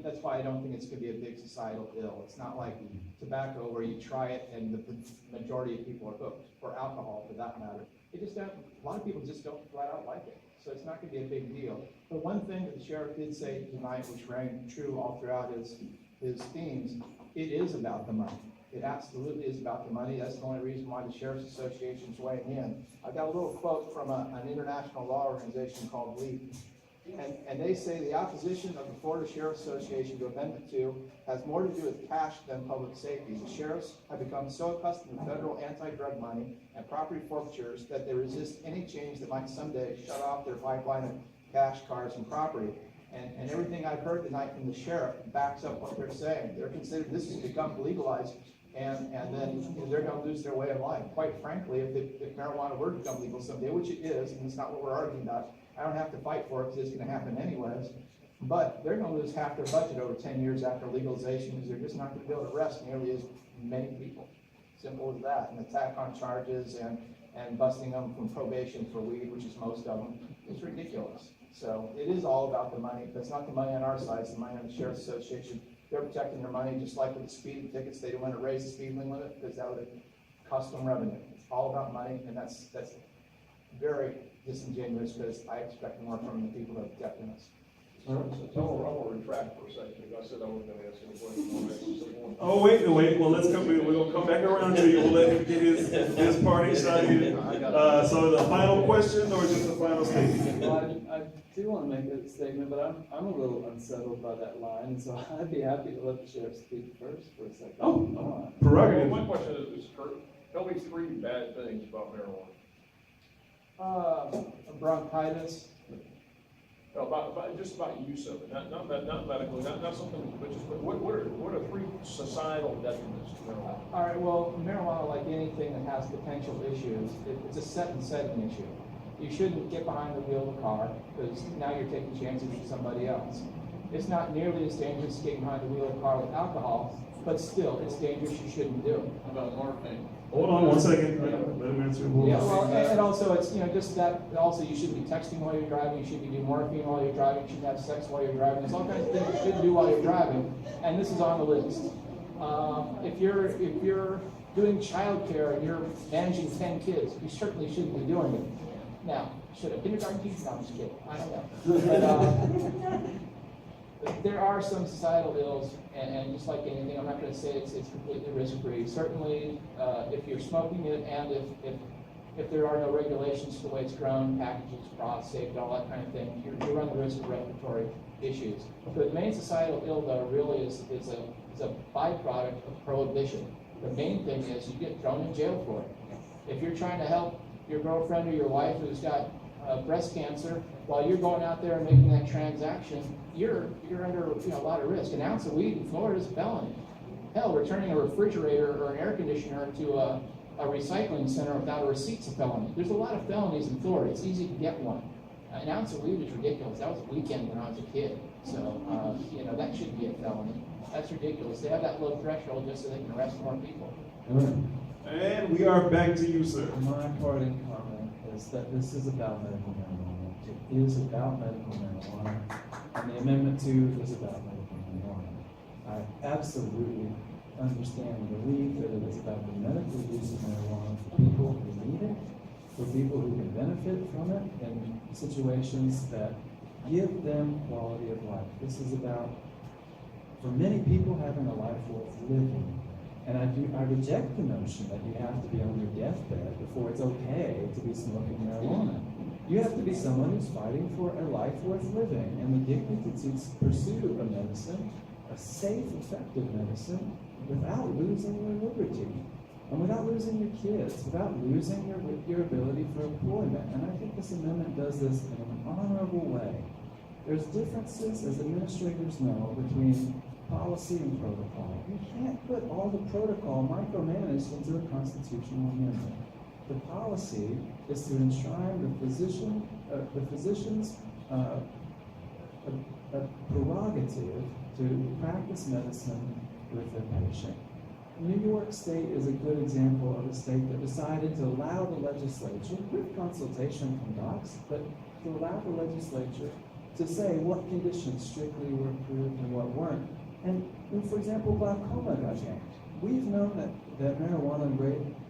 That's why I don't think it's going to be a big societal ill. It's not like tobacco where you try it and the majority of people are hooked, or alcohol for that matter. A lot of people just don't flat out like it. So it's not going to be a big deal. But one thing that the sheriff did say tonight, which rang true all throughout his themes, it is about the money. It absolutely is about the money. That's the only reason why the Sheriff's Association is weighing in. I got a little quote from an international law organization called LEAP. And they say the opposition of the Florida Sheriff's Association to Amendment 2 has more to do with cash than public safety. The sheriffs have become so accustomed to federal anti-drug money and property forfeitures that they resist any change that might someday shut off their pipeline of cash, cars, and property. And everything I've heard tonight from the sheriff backs up what they're saying. They're considered this has become legalized, and then they're going to lose their way of life. Quite frankly, if marijuana were to become legal someday, which it is, and it's not what we're arguing about, I don't have to fight for it because it's going to happen anyways. But they're going to lose half their budget over 10 years after legalization because they're just not going to be able to arrest nearly as many people. Simple as that. And attack on charges and busting them from probation for weed, which is most of them, is ridiculous. So it is all about the money, but it's not the money on our side, it's the money on the Sheriff's Association. They're protecting their money, just like with the speeding tickets. They don't want to raise the speed limit because that would cost them revenue. It's all about money, and that's very disingenuous because I expect more from the people that are protecting us. So I'm gonna retract for a second, because I said I wasn't gonna ask any questions. Oh, wait. Well, we're going to come back around to you. We'll let him get his party shot here. So the final question or just the final statement? Well, I do want to make a statement, but I'm a little unsettled by that line, and so I'd be happy to let the sheriff speak first for a second. Oh, prerogative. Well, my question is, Kurt, tell me 3 bad things about marijuana. Bronchitis. No, just about use of it, not medically, not something, but just, what are 3 societal detriments to marijuana? All right, well, marijuana, like anything that has potential issues, it's a set and setting issue. You shouldn't get behind the wheel of a car because now you're taking chances with somebody else. It's not nearly as dangerous as getting behind the wheel of a car with alcohol, but still, it's dangerous, you shouldn't do it. How about morphine? Hold on 1 second. Let him answer. Yeah, well, and also it's, just that, also you shouldn't be texting while you're driving, you shouldn't be doing morphine while you're driving, you shouldn't have sex while you're driving. There's all kinds of things you shouldn't do while you're driving, and this is on the list. If you're doing childcare and you're managing 10 kids, you certainly shouldn't be doing it. Now, should a kindergarten teacher? No, I'm just kidding. I don't know. But, there are some societal ills, and just like anything, I'm not going to say it's completely risk-free. Certainly, if you're smoking it, and if there are no regulations to the way it's grown, packages, processed, all that kind of thing, you run the risk of respiratory issues. But the main societal ill, though, really is a byproduct of prohibition. The main thing is you get thrown in jail for it. If you're trying to help your girlfriend or your wife who's got breast cancer, while you're going out there and making that transaction, you're under a lot of risk. An ounce of weed in Florida is a felony. Hell, returning a refrigerator or an air conditioner to a recycling center without a receipt's a felony. There's a lot of felonies in Florida. It's easy to get one. An ounce of weed is ridiculous. That was a weekend when I was a kid. So, that should be a felony. That's ridiculous. They have that low threshold just so they can arrest more people. And we are back to you, sir. My parting comment is that this is about medical marijuana. It is about medical marijuana, and the Amendment 2 is about medical marijuana. I absolutely understand and believe that it is about the medical use of marijuana for people who need it, for people who can benefit from it in situations that give them quality of life. This is about, for many people, having a life worth living. And I reject the notion that you have to be on your deathbed before it's okay to be smoking marijuana. You have to be someone who's fighting for a life worth living and the dignity to pursue a medicine, a safe, effective medicine, without losing your liberty, and without losing your kids, without losing your ability for employment. And I think this amendment does this in an honorable way. There's differences, as administrators know, between policy and protocol. You can't put all the protocol micromanaged into a constitutional amendment. The policy is to enshrine the physician's prerogative to practice medicine with their patient. New York State is a good example of a state that decided to allow the legislature, with consultation from docs, but to allow the legislature to say what conditions strictly were approved and what weren't. And for example, glaucoma got changed. We've known that marijuana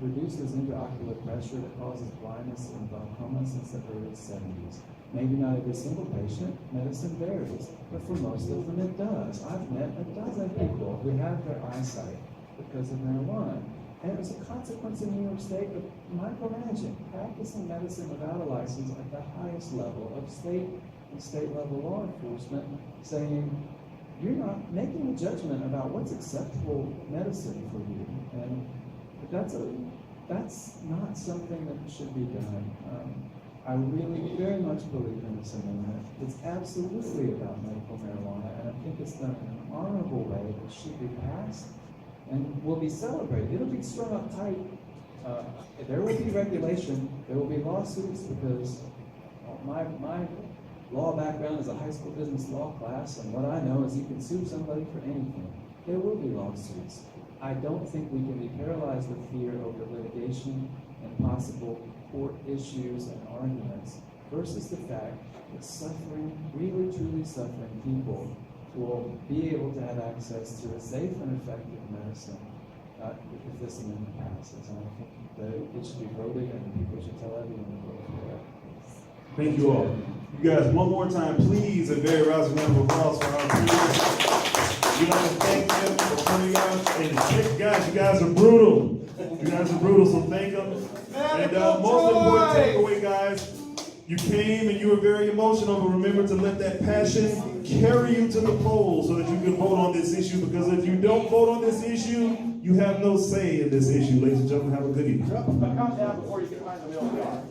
reduces intraocular pressure that causes blindness and glaucoma since the early 70s. Maybe not every single patient, medicine varies, but for most of them it does. I've met a dozen people who have their eyesight because of marijuana. And it was a consequence in New York State of micromanaging, practicing medicine without a license at the highest level of state and state-level law enforcement, saying, you're not making a judgment about what's acceptable medicine for you. And that's not something that should be done. I really very much believe in this amendment. It's absolutely about medical marijuana, and I think it's done in an honorable way that should be passed and will be celebrated. It'll be strung up tight. There will be regulation. There will be lawsuits because my law background is a high school business law class, and what I know is you can sue somebody for anything. There will be lawsuits. I don't think we can be paralyzed with fear over litigation and possible court issues and arguments versus the fact that suffering, really truly suffering people will be able to have access to a safe and effective medicine if this amendment passes. And I think that it should be voted and people should tell everyone to vote for it. Thank you all. You guys, one more time, please, a very rousing round of applause for our previous. We'd like to thank them for coming out. And you guys are brutal. You guys are brutal, so thank them. And most important takeaway, guys, you came and you were very emotional, but remember to let that passion carry you to the polls so that you can vote on this issue, because if you don't vote on this issue, you have no say in this issue. Ladies and gentlemen, have a good evening. Calm down before you get behind the wheel.